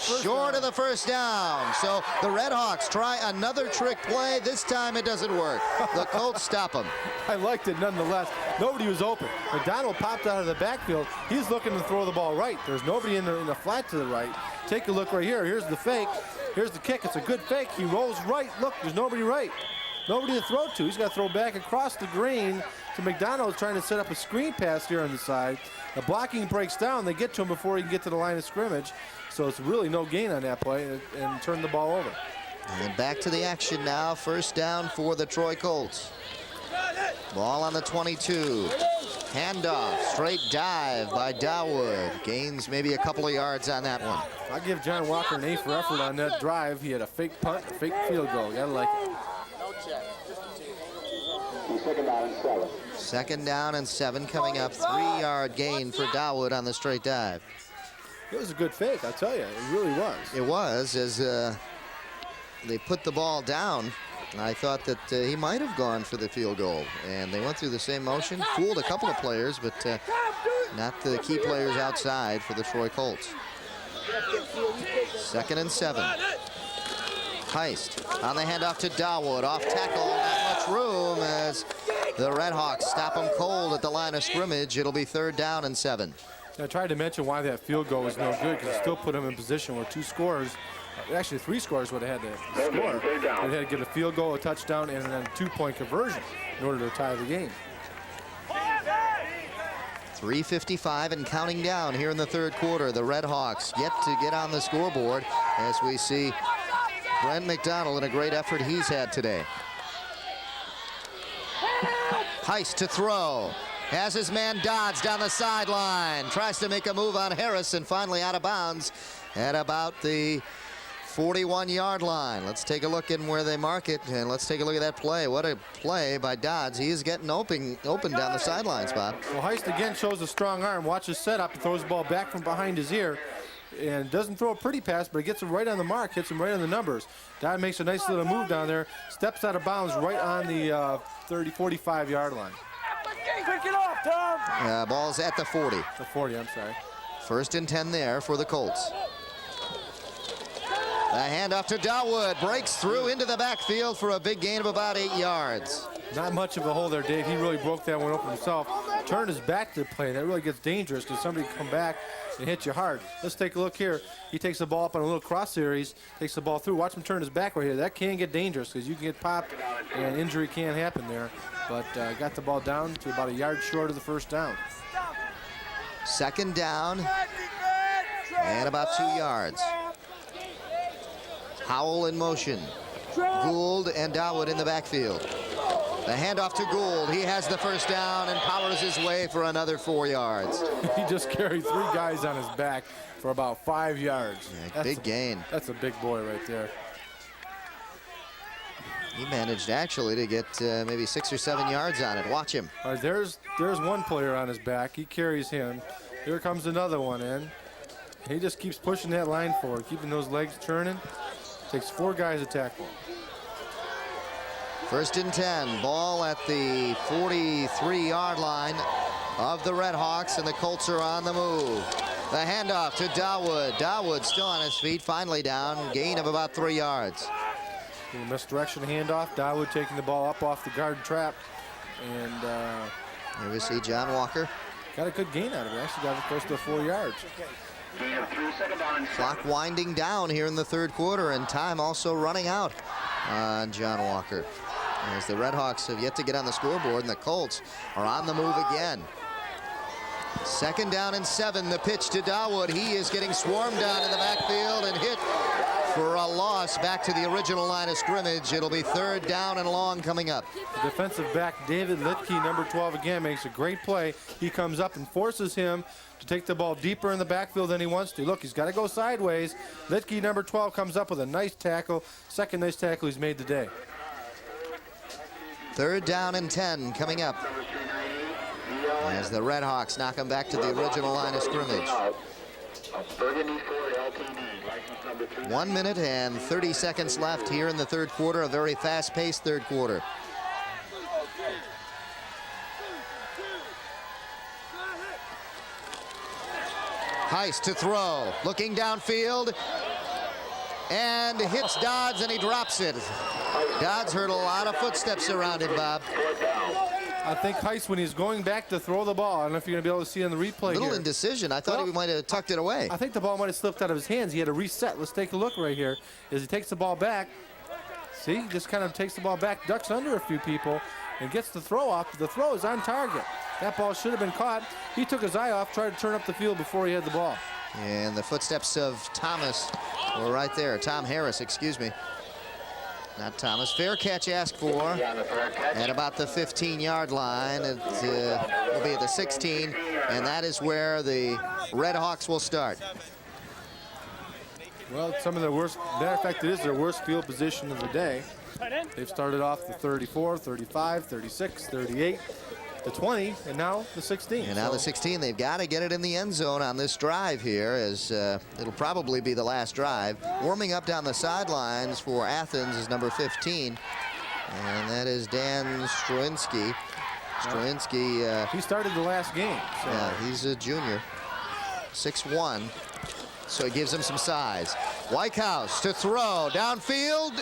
first down. So the Red Hawks try another trick play. This time it doesn't work. The Colts stop him. I liked it nonetheless. Nobody was open. McDonald popped out of the backfield. He's looking to throw the ball right. There's nobody in the flat to the right. Take a look right here. Here's the fake. Here's the kick. It's a good fake. He rolls right. Look, there's nobody right. Nobody to throw to. He's got to throw back across the green to McDonald, trying to set up a screen pass here on the side. The blocking breaks down. They get to him before he can get to the line of scrimmage. So it's really no gain on that play and turn the ball over. And back to the action now. 1st down for the Troy Colts. Ball on the 22. Handoff. Straight dive by Dawood. Gains maybe a couple of yards on that one. I give John Walker an A for effort on that drive. He had a fake punt, a fake field goal. Gotta like it. 2nd down and 7 coming up. 3-yard gain for Dawood on the straight dive. It was a good fake, I'll tell you. It really was. It was, as they put the ball down. I thought that he might have gone for the field goal. And they went through the same motion. Fooled a couple of players, but not the key players outside for the Troy Colts. 2nd and 7. Heist on the handoff to Dawood. Off tackle, not much room as the Red Hawks stop him cold at the line of scrimmage. It'll be 3rd down and 7. I tried to mention why that field goal was no good, because it still put him in position where 2 scores actually 3 scores would have had to score. They had to get a field goal, a touchdown, and then a 2-point conversion in order to tie the game. 3:55 and counting down here in the third quarter. The Red Hawks yet to get on the scoreboard as we see Brent McDonald in a great effort he's had today. Heist to throw. Has his man Dodds down the sideline. Tries to make a move on Harris and finally out of bounds at about the 41-yard line. Let's take a look in where they mark it, and let's take a look at that play. What a play by Dodds. He is getting open down the sidelines, Bob. Well, Heist again shows a strong arm. Watch his setup. He throws the ball back from behind his ear and doesn't throw a pretty pass, but it gets him right on the mark, hits him right on the numbers. Dodd makes a nice little move down there, steps out of bounds right on the 45-yard line. Pick it off, Tom. Ball's at the 40. The 40, I'm sorry. 1st and 10 there for the Colts. The handoff to Dawood, breaks through into the backfield for a big gain of about 8 yards. Not much of a hole there, Dave. He really broke that one open himself. Turned his back to the play. That really gets dangerous because somebody can come back and hit you hard. Let's take a look here. He takes the ball up on a little cross series, takes the ball through. Watch him turn his back right here. That can get dangerous because you can get popped and injury can happen there. But got the ball down to about a yard short of the first down. 2nd down and about 2 yards. Howell in motion. Gould and Dawood in the backfield. The handoff to Gould. He has the first down and powers his way for another 4 yards. He just carried 3 guys on his back for about 5 yards. Yeah, big gain. That's a big boy right there. He managed actually to get maybe 6 or 7 yards on it. Watch him. All right, there's one player on his back. He carries him. Here comes another one in. He just keeps pushing that line forward, keeping those legs turning. Takes 4 guys to tackle. 1st and 10. Ball at the 43-yard line of the Red Hawks, and the Colts are on the move. The handoff to Dawood. Dawood still on his feet, finally down. Gain of about 3 yards. Little misdirection handoff. Dawood taking the ball up off the guard trap. And here we see John Walker. Got a good gain out of it. Actually got it close to 4 yards. Clock winding down here in the third quarter, and time also running out on John Walker. As the Red Hawks have yet to get on the scoreboard, and the Colts are on the move again. 2nd down and 7. The pitch to Dawood. He is getting swarmed down in the backfield and hit for a loss back to the original line of scrimmage. It'll be 3rd down and long coming up. The defensive back David Litke, number 12, again makes a great play. He comes up and forces him to take the ball deeper in the backfield than he wants to. Look, he's got to go sideways. Litke, number 12, comes up with a nice tackle. 2nd nice tackle he's made today. 3rd down and 10 coming up as the Red Hawks knock him back to the original line of scrimmage. 1 minute and 30 seconds left here in the third quarter. A very fast-paced third quarter. Heist to throw, looking downfield, and hits Dodds, and he drops it. Dodds heard a lot of footsteps around him, Bob. I think Heist, when he's going back to throw the ball, I don't know if you're going to be able to see on the replay Little here. indecision. I thought he might have tucked it away. I think the ball might have slipped out of his hands. He had to reset. Let's take a look right here as he takes the ball back. See, he just kind of takes the ball back, ducks under a few people, and gets the throw off. The throw is on target. That ball should have been caught. He took his eye off, tried to turn up the field before he had the ball. And the footsteps of Thomas were right there. Tom Harris, excuse me. Not Thomas. Fair catch asked for at about the 15-yard line. It will be at the 16, and that is where the Red Hawks will start. Well, some of the worst, matter of fact, it is their worst field position of the day. They've started off the 34, 35, 36, 38, the 20, and now the 16. And now the 16. They've got to get it in the end zone on this drive here, as it'll probably be the last drive. Warming up down the sidelines for Athens is number 15, and that is Dan Stroinski. Stroinski. He started the last game. So. Yeah, he's a junior. 6'1". So it gives him some size. Whitehouse to throw downfield,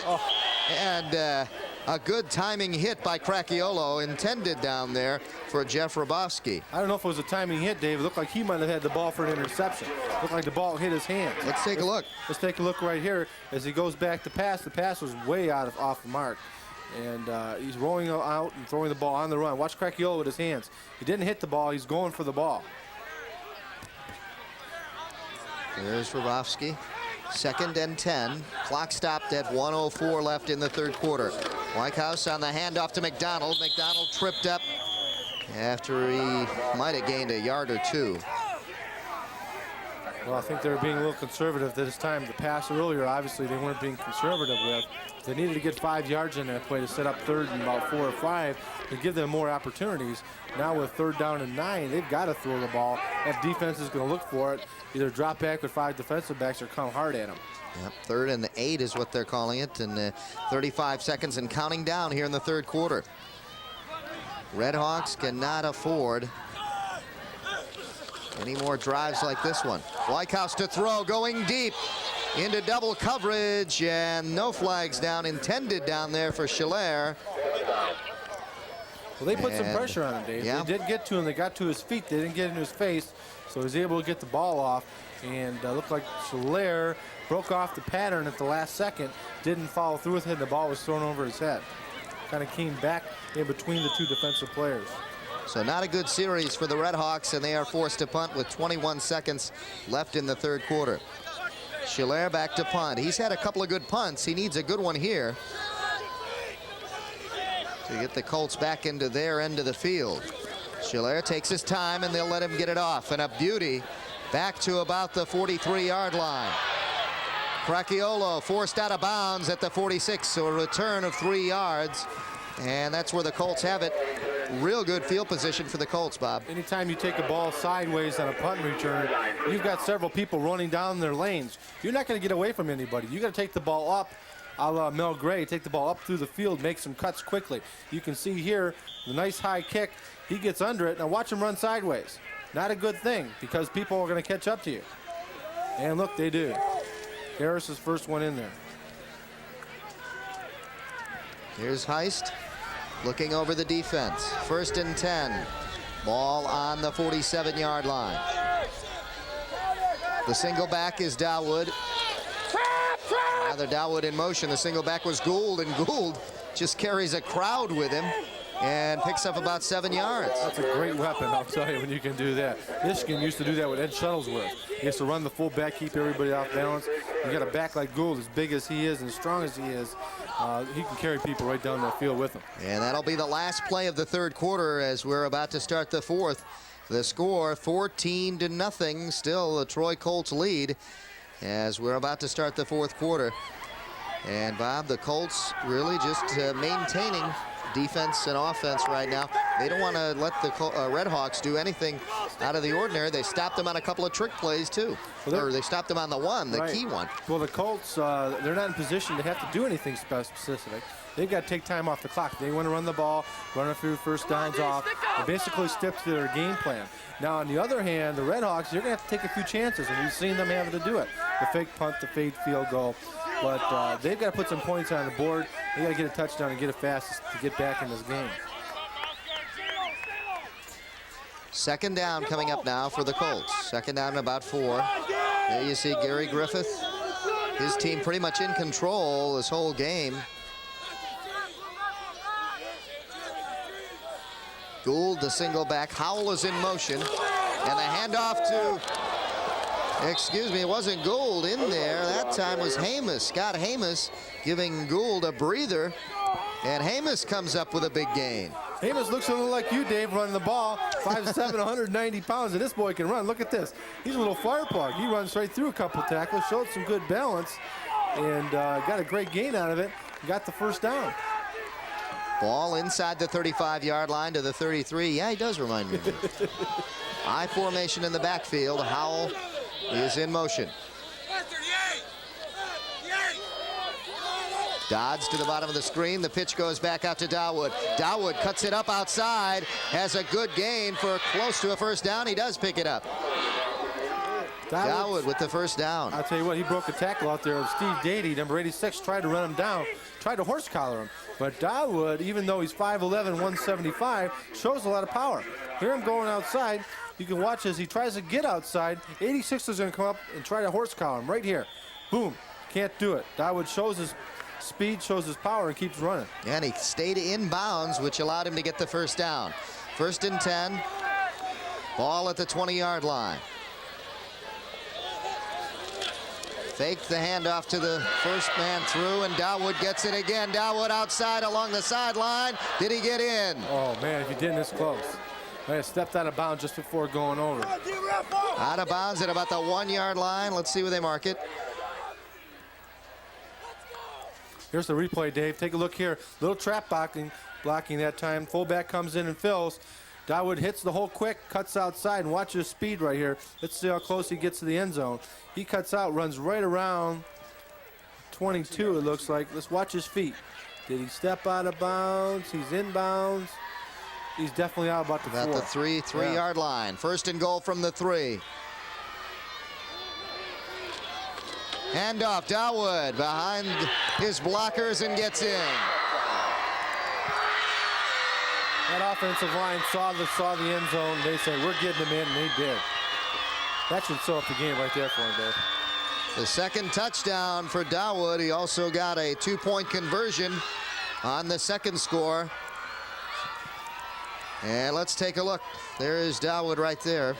and A good timing hit by Cracchiolo, intended down there for Jeff Rabowski. I don't know if it was a timing hit, Dave. It looked like he might have had the ball for an interception. It looked like the ball hit his hand. Let's take a look. Let's take a look right here as he goes back to pass. The pass was way off the mark. And he's rolling out and throwing the ball on the run. Watch Cracchiolo with his hands. He didn't hit the ball. He's going for the ball. There's Rabowski. 2nd and 10. Clock stopped at 1:04 left in the third quarter. Whitehouse on the handoff to McDonald. McDonald tripped up after he might have gained a yard or two. Well, I think they were being a little conservative this time. The pass earlier, obviously, they weren't being conservative with. They needed to get 5 yards in that play to set up 3rd and about 4 or 5 to give them more opportunities. Now with 3rd down and 9, they've got to throw the ball. That defense is going to look for it, either drop back with 5 defensive backs or come hard at them. Yep, 3rd and 8 is what they're calling it, and 35 seconds and counting down here in the third quarter. Redhawks cannot afford any more drives like this one. Whitehouse to throw, going deep into double coverage, and no flags down, intended down there for Schiller. Well, they put some pressure on him, Dave. Yeah. They did get to him. They got to his feet. They didn't get into his face, so he was able to get the ball off. And looked like Schiller broke off the pattern at the last second, didn't follow through with it, and the ball was thrown over his head. Kind of came back in between the 2 defensive players. So not a good series for the Redhawks, and they are forced to punt with 21 seconds left in the third quarter. Schiller back to punt. He's had a couple of good punts. He needs a good one here to get the Colts back into their end of the field. Schiller takes his time, and they'll let him get it off. And a beauty back to about the 43-yard line. Cracchiolo forced out of bounds at the 46, so a return of 3 yards. And that's where the Colts have it. Real good field position for the Colts, Bob. Anytime you take a ball sideways on a punt return, you've got several people running down their lanes. You're not going to get away from anybody. You got to take the ball up, a la Mel Gray, take the ball up through the field, make some cuts quickly. You can see here the nice high kick. He gets under it. Now watch him run sideways. Not a good thing, because people are going to catch up to you. And look, they do. Harris's first one in there. Here's Heist looking over the defense. 1st and 10. Ball on the 47-yard line. The single back is Dawood. Another Dawood in motion. The single back was Gould, and Gould just carries a crowd with him and picks up about 7 yards. That's a great weapon, I'll tell you, when you can do that. Michigan used to do that with Ed Shuttlesworth. He has to run the full back, keep everybody off balance. You got a back like Gould, as big as he is and as strong as he is. He can carry people right down the field with him. And that'll be the last play of the third quarter as we're about to start the fourth. The score 14-0. Still the Troy Colts lead as we're about to start the fourth quarter. And Bob, the Colts really just maintaining defense and offense right now. They don't want to let the Redhawks do anything out of the ordinary. They stopped them on a couple of trick plays too. Or they stopped them on the one, the key one. Well, the Colts, they're not in position to have to do anything specific. They've got to take time off the clock. They want to run the ball, run a few first downs off, and basically stick to their game plan. Now, on the other hand, the Redhawks, they're going to have to take a few chances, and we've seen them having to do it. The fake punt, the fake field goal. But they've got to put some points on the board. They got to get a touchdown and get it fast to get back in this game. 2nd down coming up now for the Colts. 2nd down and about 4. There you see Gary Griffith. His team pretty much in control this whole game. Gould, the single back. Howell is in motion. And the handoff to, excuse me, it wasn't Gould in there. That time was Hamas. Scott Hamas giving Gould a breather. And Hamas comes up with a big gain. Hamas looks a little like you, Dave, running the ball. 5'7", 190 pounds, and this boy can run. Look at this. He's a little fire plug. He runs right through a couple tackles, showed some good balance, and got a great gain out of it. Got the first down. Ball inside the 35-yard line to the 33. Yeah, he does remind me of it. I formation in the backfield. Howell is in motion. Dodds to the bottom of the screen. The pitch goes back out to Dawood. Dawood cuts it up outside. Has a good gain for close to a first down. He does pick it up. Dawood with the first down. I'll tell you what, he broke a tackle out there of Steve Dady, number 86, tried to run him down, tried to horse collar him. But Dawood, even though he's 5'11", 175, shows a lot of power. Hear him going outside. You can watch as he tries to get outside. 86 is going to come up and try to horse collar him right here. Boom. Can't do it. Dawood shows his speed, shows his power, and keeps running. And he stayed in bounds, which allowed him to get the first down. 1st and 10. Ball at the 20-yard line. Faked the handoff to the first man through, and Dawood gets it again. Dawood outside along the sideline. Did he get in? Oh, man, if he didn't, this close. I stepped out of bounds just before going over. Out of bounds at about the 1-yard line. Let's see where they mark it. Here's the replay, Dave. Take a look here. Little trap blocking that time. Fullback comes in and fills. Dawood hits the hole quick, cuts outside, and watch his speed right here. Let's see how close he gets to the end zone. He cuts out, runs right around 22, it looks like. Let's watch his feet. Did he step out of bounds? He's in bounds. He's definitely out about the 4. About the three-yard line. 1st and goal from the 3. Handoff, Dawood behind his blockers and gets in. That offensive line saw the end zone. They said, we're getting him in, and they did. That should sew up the game right there for him, Dave. The second touchdown for Dawood. He also got a 2-point conversion on the second score. And let's take a look. There is Dawood right there.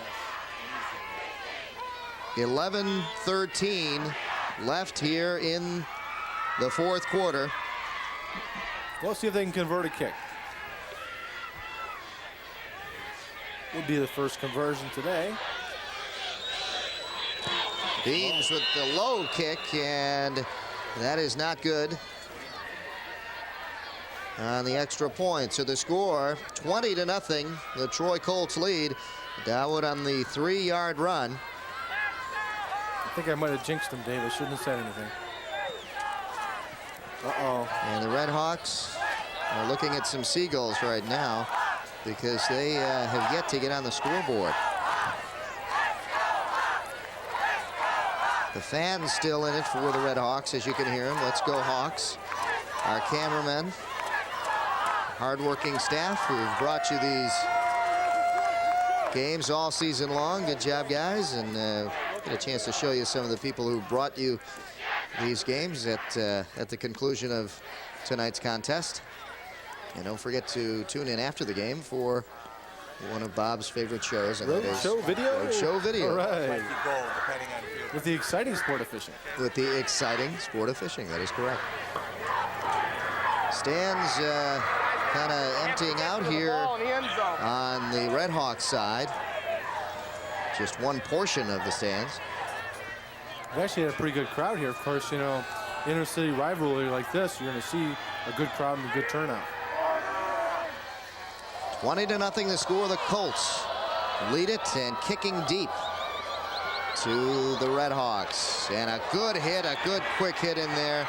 11-13 left here in the 4th quarter. We'll see if they can convert a kick. Will be the first conversion today. Beams with the low kick, and that is not good on the extra point. So the score, 20-0. The Troy Colts lead. Dawood on the 3-yard run. I think I might have jinxed him, Dave. I shouldn't have said anything. Uh-oh. And the Red Hawks are looking at some seagulls right now because they have yet to get on the scoreboard. The fans still in it for the Red Hawks, as you can hear them. Let's go Hawks. Our cameramen, hardworking staff who have brought you these games all season long. Good job, guys, and get a chance to show you some of the people who brought you these games at the conclusion of tonight's contest. And don't forget to tune in after the game for one of Bob's favorite shows. Road Show Video? Road Show Video. All right. With the exciting sport of fishing. With the exciting sport of fishing, that is correct. Stands kind of emptying out here on the Red Hawks side. Just one portion of the stands. We've actually had a pretty good crowd here. Of course, you know, inner city rivalry like this, you're going to see a good crowd and a good turnout. 20-0 the score. The Colts lead it and kicking deep to the Red Hawks. And a good hit, a good quick hit in there.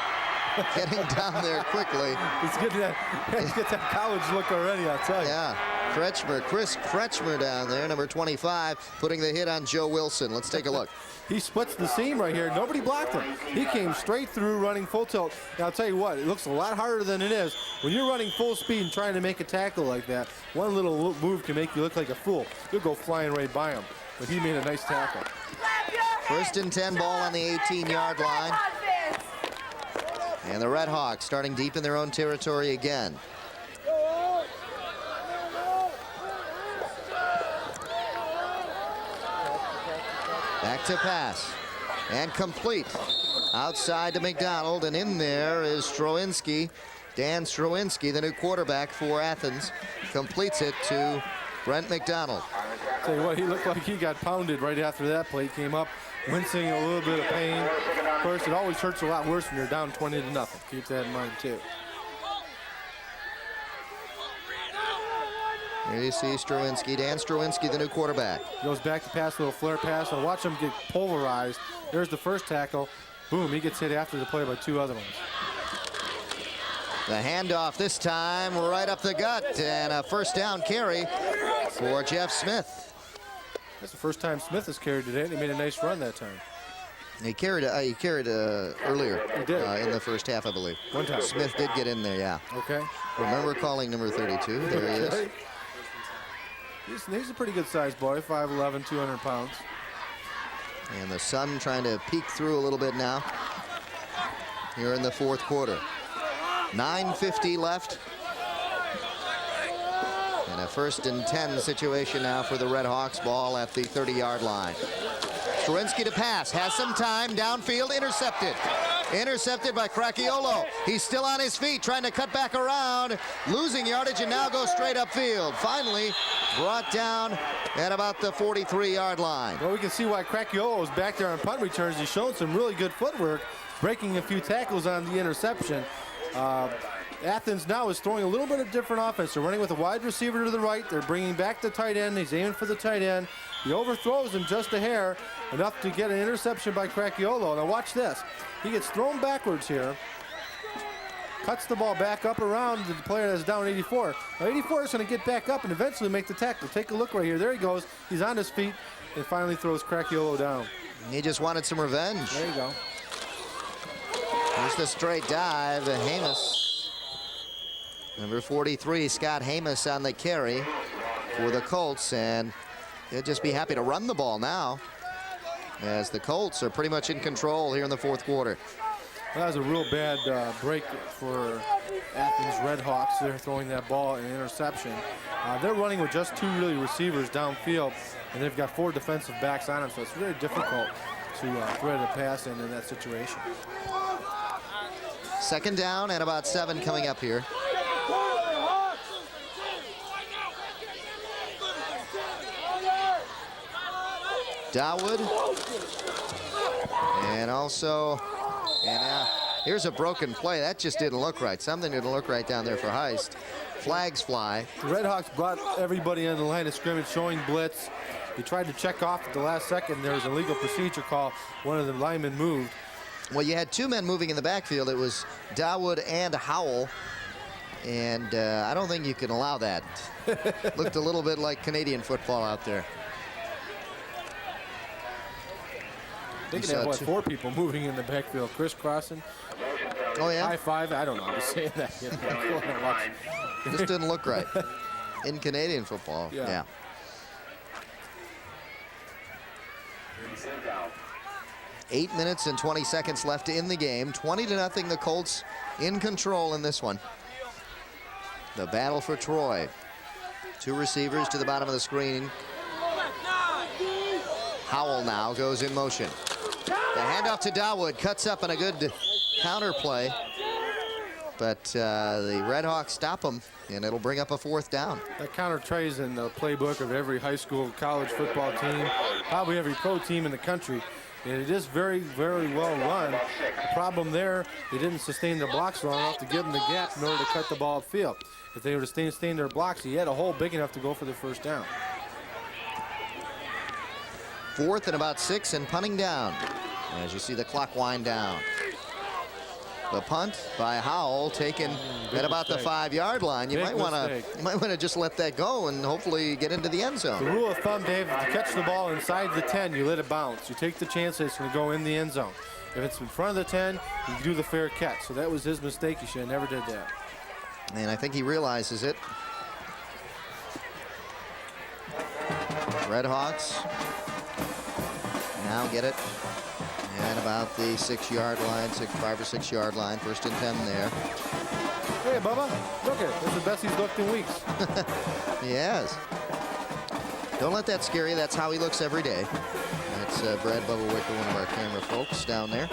Getting down there quickly. He's getting that college look already, I'll tell you. Yeah. Chris Kretschmer down there, number 25, putting the hit on Joe Wilson. Let's take a look. He splits the seam right here. Nobody blocked him. He came straight through running full tilt. Now, I'll tell you what, it looks a lot harder than it is. When you're running full speed and trying to make a tackle like that, one little move can make you look like a fool. You'll go flying right by him. But he made a nice tackle. 1st and 10, ball on the 18-yard line. And the Red Hawks starting deep in their own territory again. Back to pass. And complete. Outside to McDonald, and in there is Strowinski. Dan Strowinski, the new quarterback for Athens, completes it to Brent McDonald. Tell you what, he looked like he got pounded right after that play. Came up, wincing a little bit of pain. Of course, it always hurts a lot worse when you're down 20-0. Keep that in mind, too. Here you see Strowinski, Dan Strowinski, the new quarterback. Goes back to pass, little flare pass, and watch him get pulverized. There's the first tackle. Boom, he gets hit after the play by two other ones. The handoff this time right up the gut, and a first down carry for Jeff Smith. That's the first time Smith has carried today, and he made a nice run that time. He carried earlier in the first half, I believe. One time. Smith did get in there, yeah. Okay. Remember calling number 32. There he is. He's a pretty good-sized boy, 5'11", 200 pounds. And the sun trying to peek through a little bit now here in the fourth quarter. 9:50 left. And a 1st and 10 situation now for the Red Hawks. Ball at the 30-yard line. Strowinski to pass, has some time, downfield, intercepted. Intercepted by Cracchiolo. He's still on his feet, trying to cut back around, losing yardage, and now goes straight upfield. Finally brought down at about the 43-yard line. Well, we can see why Cracchiolo is back there on punt returns. He's shown some really good footwork, breaking a few tackles on the interception. Athens now is throwing a little bit of different offense. They're running with a wide receiver to the right. They're bringing back the tight end. He's aiming for the tight end. He overthrows him just a hair, enough to get an interception by Cracchiolo. Now watch this. He gets thrown backwards here, cuts the ball back up around the player that's down 84. Now 84 is going to get back up and eventually make the tackle. Take a look right here. There he goes. He's on his feet and finally throws Cracchiolo down. He just wanted some revenge. There you go. Here's the straight dive. Hamas. Number 43, Scott Hamas on the carry for the Colts, and they'll just be happy to run the ball now as the Colts are pretty much in control here in the fourth quarter. That was a real bad break for Athens Red Hawks. They're throwing that ball in interception. They're running with just 2 really receivers downfield, and they've got 4 defensive backs on them, so it's very difficult to thread a pass in that situation. 2nd down and about 7 coming up here. Dawood, and also, here's a broken play. That just didn't look right. Something didn't look right down there for Heist. Flags fly. The Red Hawks brought everybody on the line of scrimmage, showing blitz. He tried to check off at the last second. There was a legal procedure call. One of the linemen moved. Well, you had 2 men moving in the backfield. It was Dawood and Howell, and I don't think you can allow that. Looked a little bit like Canadian football out there. They could have, 4 people moving in the backfield, crisscrossing. Oh, yeah? High five. I don't know. I'm just saying that. This didn't look right in Canadian football. Yeah. 8 minutes and 20 seconds left in the game. 20-0, the Colts in control in this one. The battle for Troy. 2 receivers to the bottom of the screen. Howell now goes in motion. The handoff to Dawood, cuts up on a good counter play. But the Red Hawks stop him, and it'll bring up a 4th down. That counter tray is in the playbook of every high school, college football team, probably every pro team in the country. And it is very, very well run. The problem there, they didn't sustain their blocks long enough to give them the gap in order to cut the ball upfield. If they would have sustained their blocks, he had a hole big enough to go for the 1st down. 4th and about 6 and punting down. As you see the clock wind down. The punt by Howell taken at about the 5-yard line. You might want to just let that go and hopefully get into the end zone. The rule of thumb, Dave, if you catch the ball inside the 10, you let it bounce. You take the chance that it's going to go in the end zone. If it's in front of the 10, you do the fair catch. So that was his mistake. He should have never did that. And I think he realizes it. Red Hawks now get it at about the 6-yard line, 5 or 6 yard line. 1st and 10 there. Hey, Bubba, look at it. That's the best he's looked in weeks. He has. Don't let that scare you. That's how he looks every day. That's Brad Bubba Wicker, one of our camera folks down there.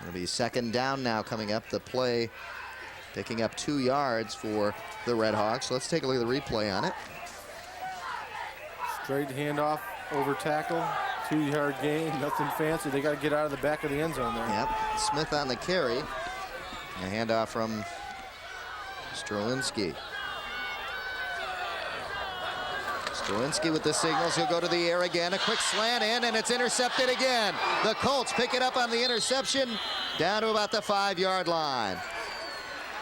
It'll be 2nd down now coming up. The play picking up 2 yards for the Red Hawks. Let's take a look at the replay on it. Straight handoff, over tackle, 2-yard gain, nothing fancy. They got to get out of the back of the end zone there. Yep, Smith on the carry. A handoff from Strowinski. Strowinski with the signals. He'll go to the air again. A quick slant in, and it's intercepted again. The Colts pick it up on the interception, down to about the 5-yard line.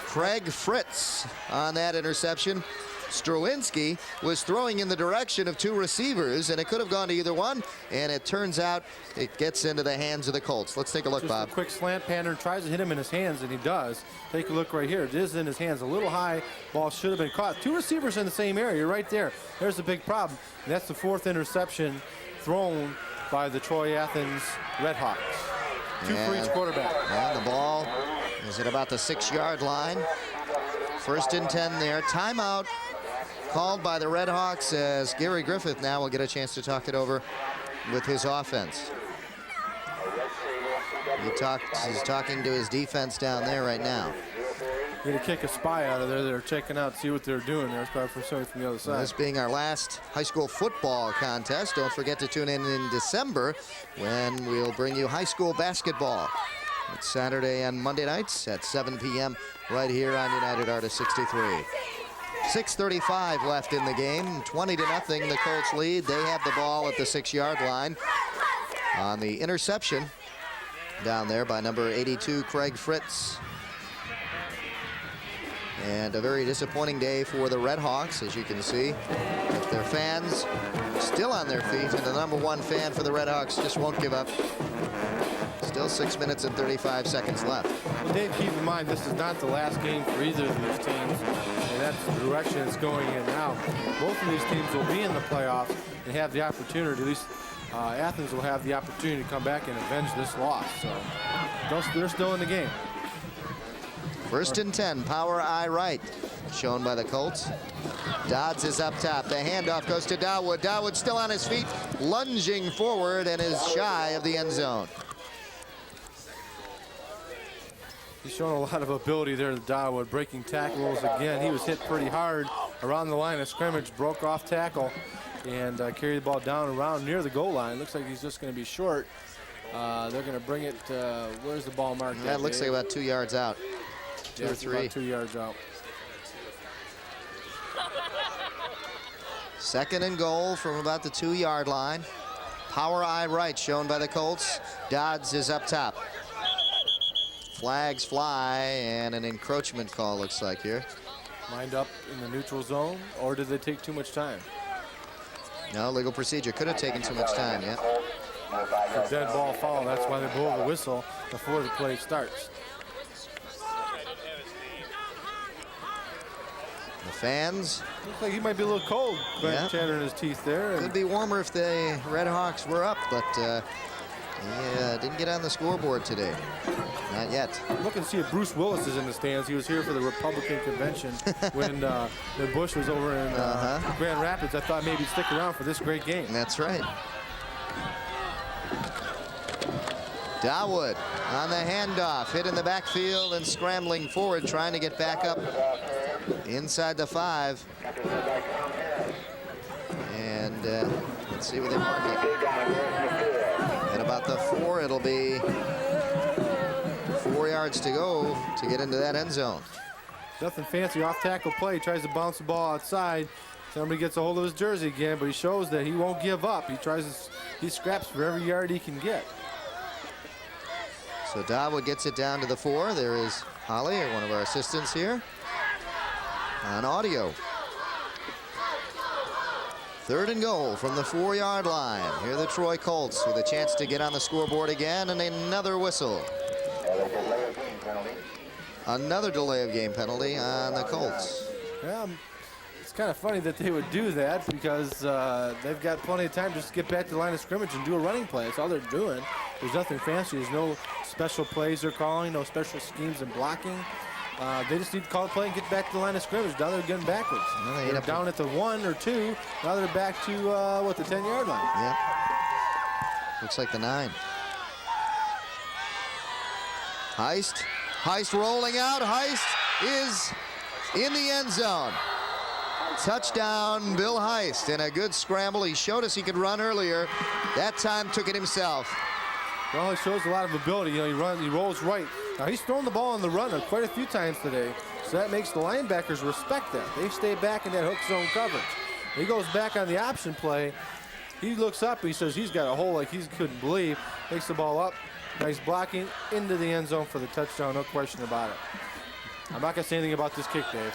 Craig Fritz on that interception. Strowinski was throwing in the direction of 2 receivers, and it could have gone to either one, and it turns out it gets into the hands of the Colts. Let's take a look, Just Bob. a quick slant pattern, tries to hit him in his hands, and he does. Take a look right here. It is in his hands, a little high. Ball should have been caught. 2 receivers in the same area right there. There's the big problem. And that's the 4th interception thrown by the Troy Athens Red Hawks. 2 for each quarterback. And the ball is at about the 6-yard line. 1st and 10 there. Timeout called by the Red Hawks, as Gary Griffith now will get a chance to talk it over with his offense. He's talking to his defense down there right now. Going to kick a spy out of there. They're checking out, see what they're doing there. It's probably from somebody from the other side. This being our last high school football contest, don't forget to tune in December when we'll bring you high school basketball. It's Saturday and Monday nights at 7 p.m. right here on United Artists 63. 6:35 left in the game. 20-0, the Colts lead. They have the ball at the 6-yard line on the interception down there by number 82, Craig Fritz. And a very disappointing day for the Red Hawks, as you can see. With their fans still on their feet, and the number 1 fan for the Red Hawks just won't give up. Still 6 minutes and 35 seconds left. Well, Dave, keep in mind, this is not the last game for either of these teams, and that's the direction it's going in now. Both of these teams will be in the playoffs and have the opportunity, at least Athens will have the opportunity to come back and avenge this loss. So they're still in the game. 1st and 10, power eye right, shown by the Colts. Dodds is up top. The handoff goes to Dawood. Dawood still on his feet, lunging forward, and is shy of the end zone. He's shown a lot of ability there to Dawood, breaking tackles again. He was hit pretty hard around the line of scrimmage, broke off tackle, and carried the ball down around near the goal line. Looks like he's just going to be short. They're going to bring it, where's the ball marked? That looks like about 2 yards out. 2 or 3. About 2 yards out. 2nd and goal from about the 2-yard line. Power eye right, shown by the Colts. Dodds is up top. Flags fly, and an encroachment call looks like here. Lined up in the neutral zone, or did they take too much time? No, legal procedure. Could have taken too much time, yeah. The dead ball foul, that's why they blow the whistle before the play starts. The fans. Looks like he might be a little cold, chattering his teeth there. Could be warmer if the Red Hawks were up, but he didn't get on the scoreboard today. Not yet. I'm looking to see if Bruce Willis is in the stands. He was here for the Republican convention when Bush was over in Grand Rapids. I thought maybe he'd stick around for this great game. That's right. Dawood on the handoff, hit in the backfield and scrambling forward, trying to get back up inside the 5. And let's see where they mark it. At about the 4, it'll be 4 yards to go to get into that end zone. Nothing fancy, off tackle play. He tries to bounce the ball outside. Somebody gets a hold of his jersey again, but he shows that he won't give up. He scraps for every yard he can get. So Dawood gets it down to the 4. There is Holly, one of our assistants here, on audio. 3rd and goal from the 4-yard line. Here are the Troy Colts with a chance to get on the scoreboard again, and another whistle. Another delay of game penalty on the Colts. Yeah, it's kind of funny that they would do that because they've got plenty of time just to get back to the line of scrimmage and do a running play. That's all they're doing. There's nothing fancy. There's no special plays they're calling, no special schemes and blocking. They just need to call a play and get back to the line of scrimmage. Now they're getting backwards. They're down at the 1 or 2. Now they're back to, the 10-yard line. Yep. Looks like the 9. Heist rolling out. Heist is in the end zone. Touchdown, Bill Heist, and a good scramble. He showed us he could run earlier. That time took it himself. Well, he shows a lot of ability. You know, he rolls right. Now, he's thrown the ball on the run quite a few times today, so that makes the linebackers respect that. They stay back in that hook zone coverage. He goes back on the option play. He looks up. He says he's got a hole like he couldn't believe. Takes the ball up, Nice blocking into the end zone for the touchdown, no question about it. I'm not going to say anything about this kick, Dave.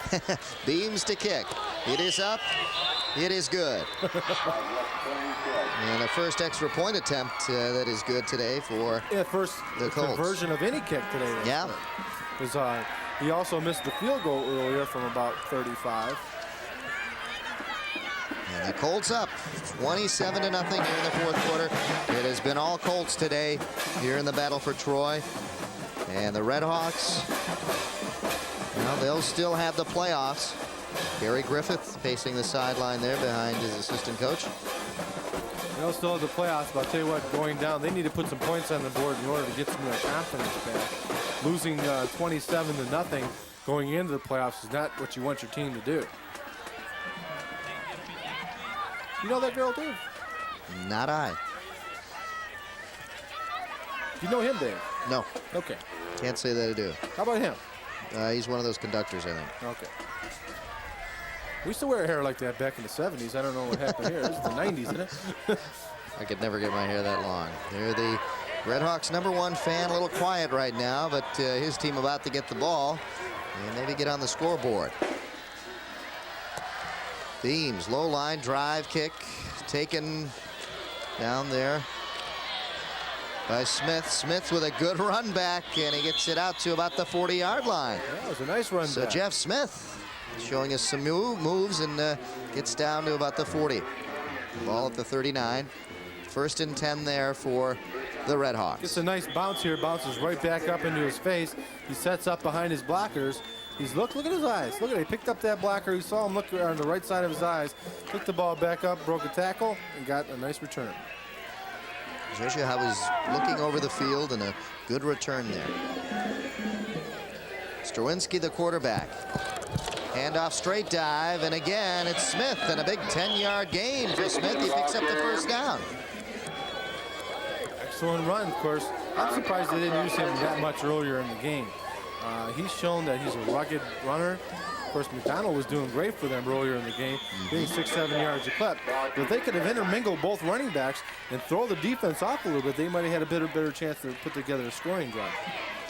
Beams to kick. It is up. It is good. And the first extra point attempt that is good today for the Colts. Conversion of any kick today. Yeah. Because he also missed the field goal earlier from about 35. And the Colts up 27-0 here in the fourth quarter. It has been all Colts today here in the battle for Troy. And the Red Hawks, well, they'll still have the playoffs. Gary Griffith pacing the sideline there behind his assistant coach. They'll still have the playoffs, but I'll tell you what, going down, they need to put some points on the board in order to get some of their confidence back. Losing 27-0 going into the playoffs is not what you want your team to do. You know that girl, Dave? Not I. You know him, Dave? No. Okay. Can't say that I do. How about him? He's one of those conductors, I think. Okay. We used to wear hair like that back in the 70s. I don't know what happened here. This is the 90s, isn't it? I could never get my hair that long. They're the Red Hawks' #1 fan, a little quiet right now, but his team about to get the ball and maybe get on the scoreboard. Beams, low line, drive, kick, taken down there by Smith. Smith with a good run back, and he gets it out to about the 40-yard line. Yeah, it was a nice run So back. Jeff Smith showing us some moves and gets down to about the 40. Ball at the 39. 1st and 10 there for the Red Hawks. Gets a nice bounce here. Bounces right back up into his face. He sets up behind his blockers. He's look at his eyes. Look at it. He picked up that blocker. He saw him look on the right side of his eyes. Took the ball back up, broke a tackle, and got a nice return. Shows you how he's looking over the field, and a good return there. Strowinski, the quarterback. Handoff, straight dive, and again it's Smith, and a big 10-yard gain for Smith. He picks up the first down. Excellent run, of course. I'm surprised they didn't use him that much earlier in the game. He's shown that he's a rugged runner. Of course, McDonald was doing great for them earlier in the game, being 6-7 yards a clip. But if they could have intermingled both running backs and throw the defense off a little bit, they might have had a better chance to put together a scoring drive.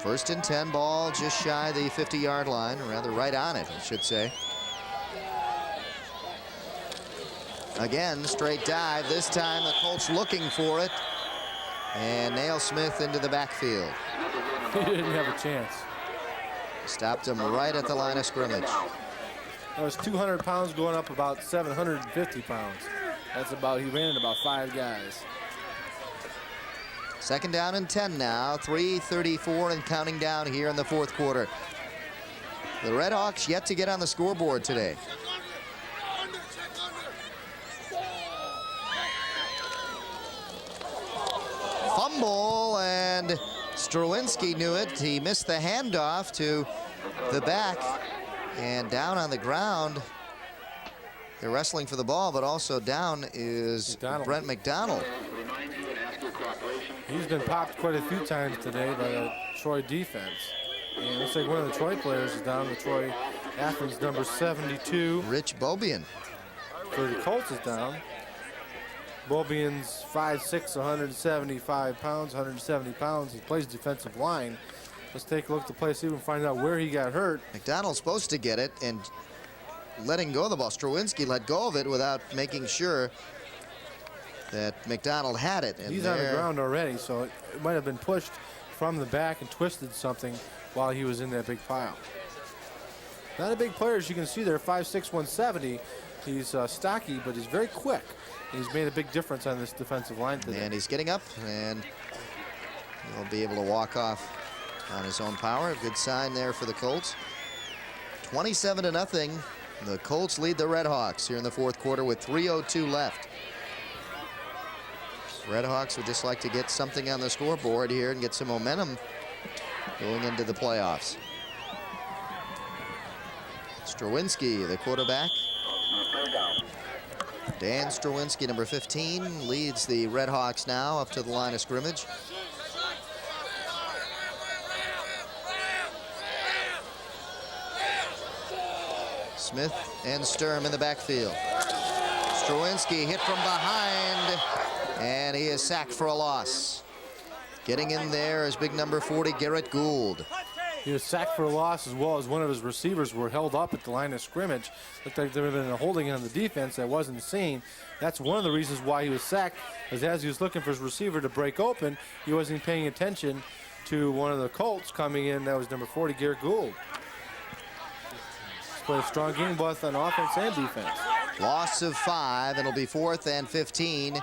1st and 10, ball just shy the 50-yard line, or rather right on it, I should say. Again, straight dive. This time the Colts looking for it, and nail Smith into the backfield. He didn't have a chance. Stopped him right at the line of scrimmage. That was 200 pounds going up about 750 pounds. That's about, he ran in about 5 guys. 2nd down and 10 now. 3:34 and counting down here in the fourth quarter. The Red Hawks yet to get on the scoreboard today. Fumble, and Strowinski knew it. He missed the handoff to the back, and down on the ground. They're wrestling for the ball, but also down is Brent McDonald. He's been popped quite a few times today by the Troy defense. And it looks like one of the Troy players is down. The Troy Athens number 72. Rich Bobian. For the Colts is down. Bobian's 5'6", 175 pounds, 170 pounds. He plays defensive line. Let's take a look at the play, see if we can find out where he got hurt. McDonald's supposed to get it, and letting go of the ball. Strowinski let go of it without making sure that McDonald had it. And he's on the ground already, so it might have been pushed from the back and twisted something while he was in that big pile. Not a big player, as you can see there, 5'6", 170. He's stocky, but he's very quick. And he's made a big difference on this defensive line today. And he's getting up, and he'll be able to walk off on his own power. A good sign there for the Colts. 27-0. The Colts lead the Red Hawks here in the fourth quarter with 3:02 left. Red Hawks would just like to get something on the scoreboard here and get some momentum going into the playoffs. Strowinski, the quarterback. Dan Strowinski, number 15, leads the Red Hawks now up to the line of scrimmage. Smith and Sturm in the backfield. Strowinski hit from behind, and he is sacked for a loss. Getting in there is big number 40, Garrett Gould. He was sacked for a loss, as well as one of his receivers were held up at the line of scrimmage. Looked like there had been a holding on the defense that wasn't seen. That's one of the reasons why he was sacked, is as he was looking for his receiver to break open, he wasn't paying attention to one of the Colts coming in. That was number 40, Garrett Gould. He's played a strong game both on offense and defense. Loss of 5, and it'll be 4th and 15.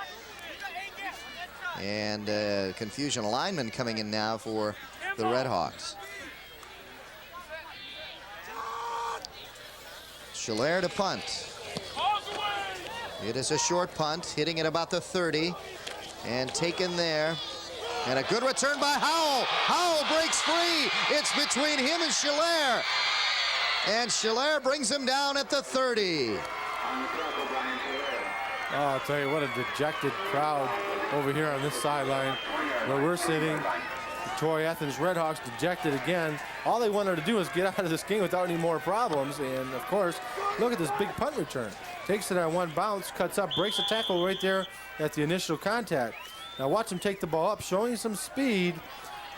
And confusion lineman coming in now for the Red Hawks. Schiller to punt. It is a short punt, hitting at about the 30, and taken there. And a good return by Howell. Howell breaks free. It's between him and Schiller. And Schiller brings him down at the 30. Oh, I'll tell you what, a dejected crowd over here on this sideline where we're sitting. The Troy Athens Redhawks dejected again. All they wanted to do is get out of this game without any more problems. And of course, look at this big punt return. Takes it on one bounce, cuts up, breaks a tackle right there at the initial contact. Now watch him take the ball up, showing some speed,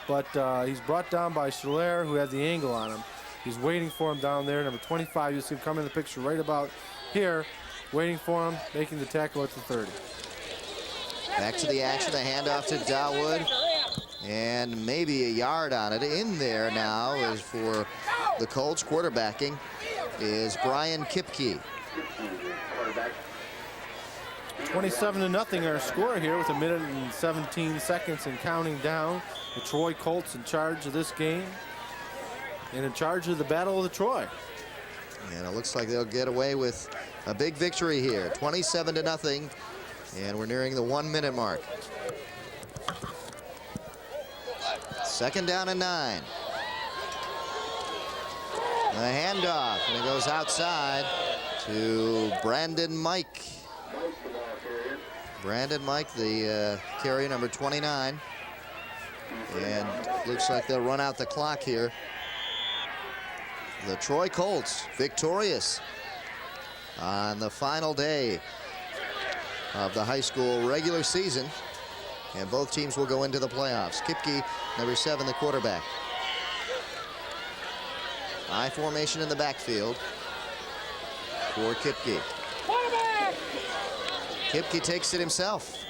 but he's brought down by Schiller, who had the angle on him. He's waiting for him down there. Number 25, you see him come in the picture right about here. Waiting for him, making the tackle at the 30. Back to the action, a handoff to Dawood. And maybe a yard on it. In there now is for the Colts. Quarterbacking is Brian Kipke. 27-0 our score here with 1 minute and 17 seconds and counting down. The Troy Colts in charge of this game and in charge of the Battle of the Troy. And it looks like they'll get away with a big victory here, 27-0, and we're nearing the 1 minute mark. 2nd down and 9. A handoff, and it goes outside to Brandon Mike. Brandon Mike, the carrier, number 29. And looks like they'll run out the clock here. The Troy Colts victorious on the final day of the high school regular season. And both teams will go into the playoffs. Kipke, number 7, the quarterback. I formation in the backfield for Kipke. Kipke takes it himself.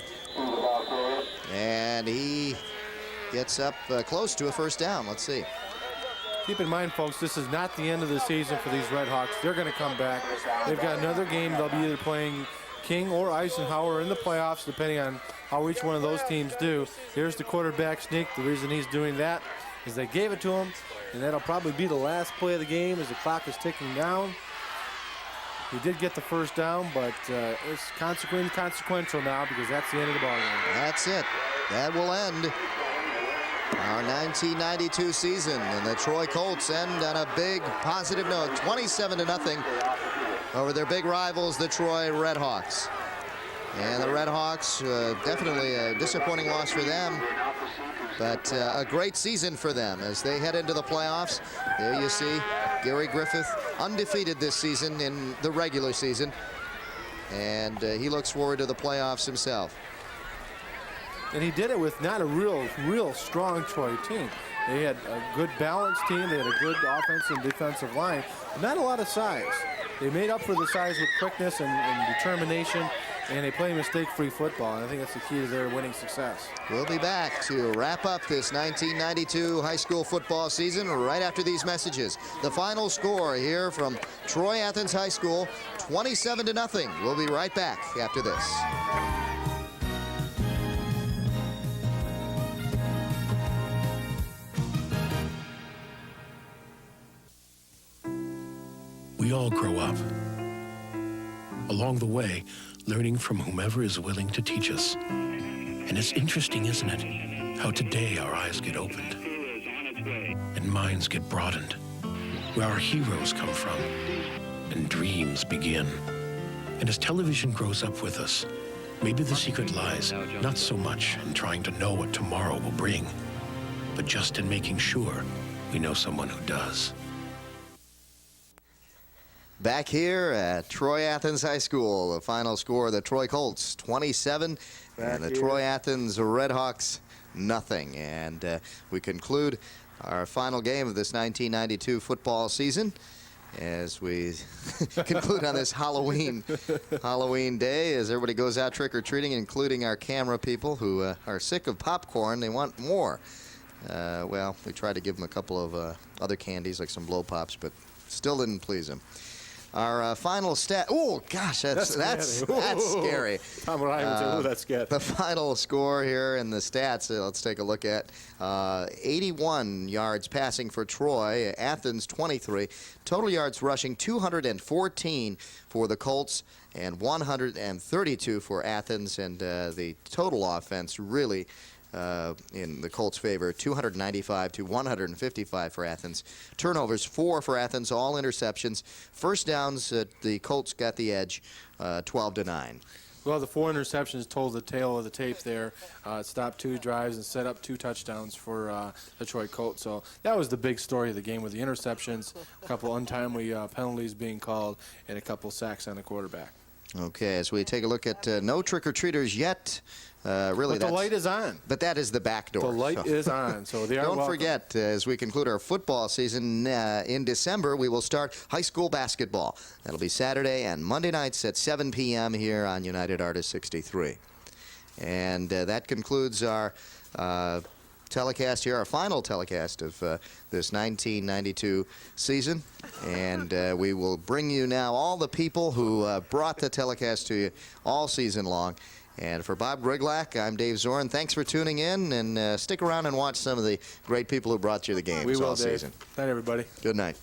And he gets up close to a 1st down. Let's see. Keep in mind, folks, this is not the end of the season for these Red Hawks. They're going to come back. They've got another game. They'll be either playing King or Eisenhower in the playoffs, depending on how each one of those teams do. Here's the quarterback sneak. The reason he's doing that is they gave it to him, and that'll probably be the last play of the game as the clock is ticking down. He did get the 1st down, but it's consequential now because that's the end of the ballgame. That's it. That will end our 1992 season, and the Troy Colts end on a big positive note, 27-0 over their big rivals, the Troy Red Hawks. And the Red Hawks, definitely a disappointing loss for them, but a great season for them as they head into the playoffs. There you see Gary Griffith, undefeated this season in the regular season, and he looks forward to the playoffs himself. And he did it with not a real strong Troy team. They had a good balanced team. They had a good offensive and defensive line, but not a lot of size. They made up for the size with quickness and determination, and they play mistake-free football. And I think that's the key to their winning success. We'll be back to wrap up this 1992 high school football season right after these messages. The final score here from Troy Athens High School, 27-0. We'll be right back after this. We all grow up. Along the way, learning from whomever is willing to teach us. And it's interesting, isn't it, how today our eyes get opened and minds get broadened, where our heroes come from and dreams begin. And as television grows up with us, maybe the secret lies not so much in trying to know what tomorrow will bring, but just in making sure we know someone who does. Back here at Troy Athens High School, the final score, the Troy Colts 27, and the Troy Athens Redhawks And we conclude our final game of this 1992 football season as we conclude on this Halloween day, as everybody goes out trick-or-treating, including our camera people who are sick of popcorn. They want more. Well, we tried to give them a couple of other candies, like some blow pops, but still didn't please them. Our final stat. Oh gosh, that's scary. That's scary. The final score here in the stats. Let's take a look at 81 yards passing for Troy. Athens 23. Total yards rushing 214 for the Colts and 132 for Athens. And the total offense really in the Colts' favor, 295 to 155 for Athens. Turnovers, 4 for Athens, all interceptions. First downs, the Colts got the edge, 12-9. Well, the 4 interceptions told the tale of the tape there. Stopped 2 drives and set up 2 touchdowns for the Troy Colts. So that was the big story of the game, with the interceptions, a couple untimely penalties being called, and a couple sacks on the quarterback. Okay, as we take a look at no trick-or-treaters yet. Really, but the light is on. But that is the back door. The light is on, so they are Don't welcome. forget, as we conclude our football season in December, we will start high school basketball. That'll be Saturday and Monday nights at 7 p.m. here on United Artists 63. And that concludes our telecast here, our final telecast of this 1992 season. And we will bring you now all the people who brought the telecast to you all season long. And for Bob Griglack, I'm Dave Zorn. Thanks for tuning in, and stick around and watch some of the great people who brought you the games all season. Good night, everybody. Good night.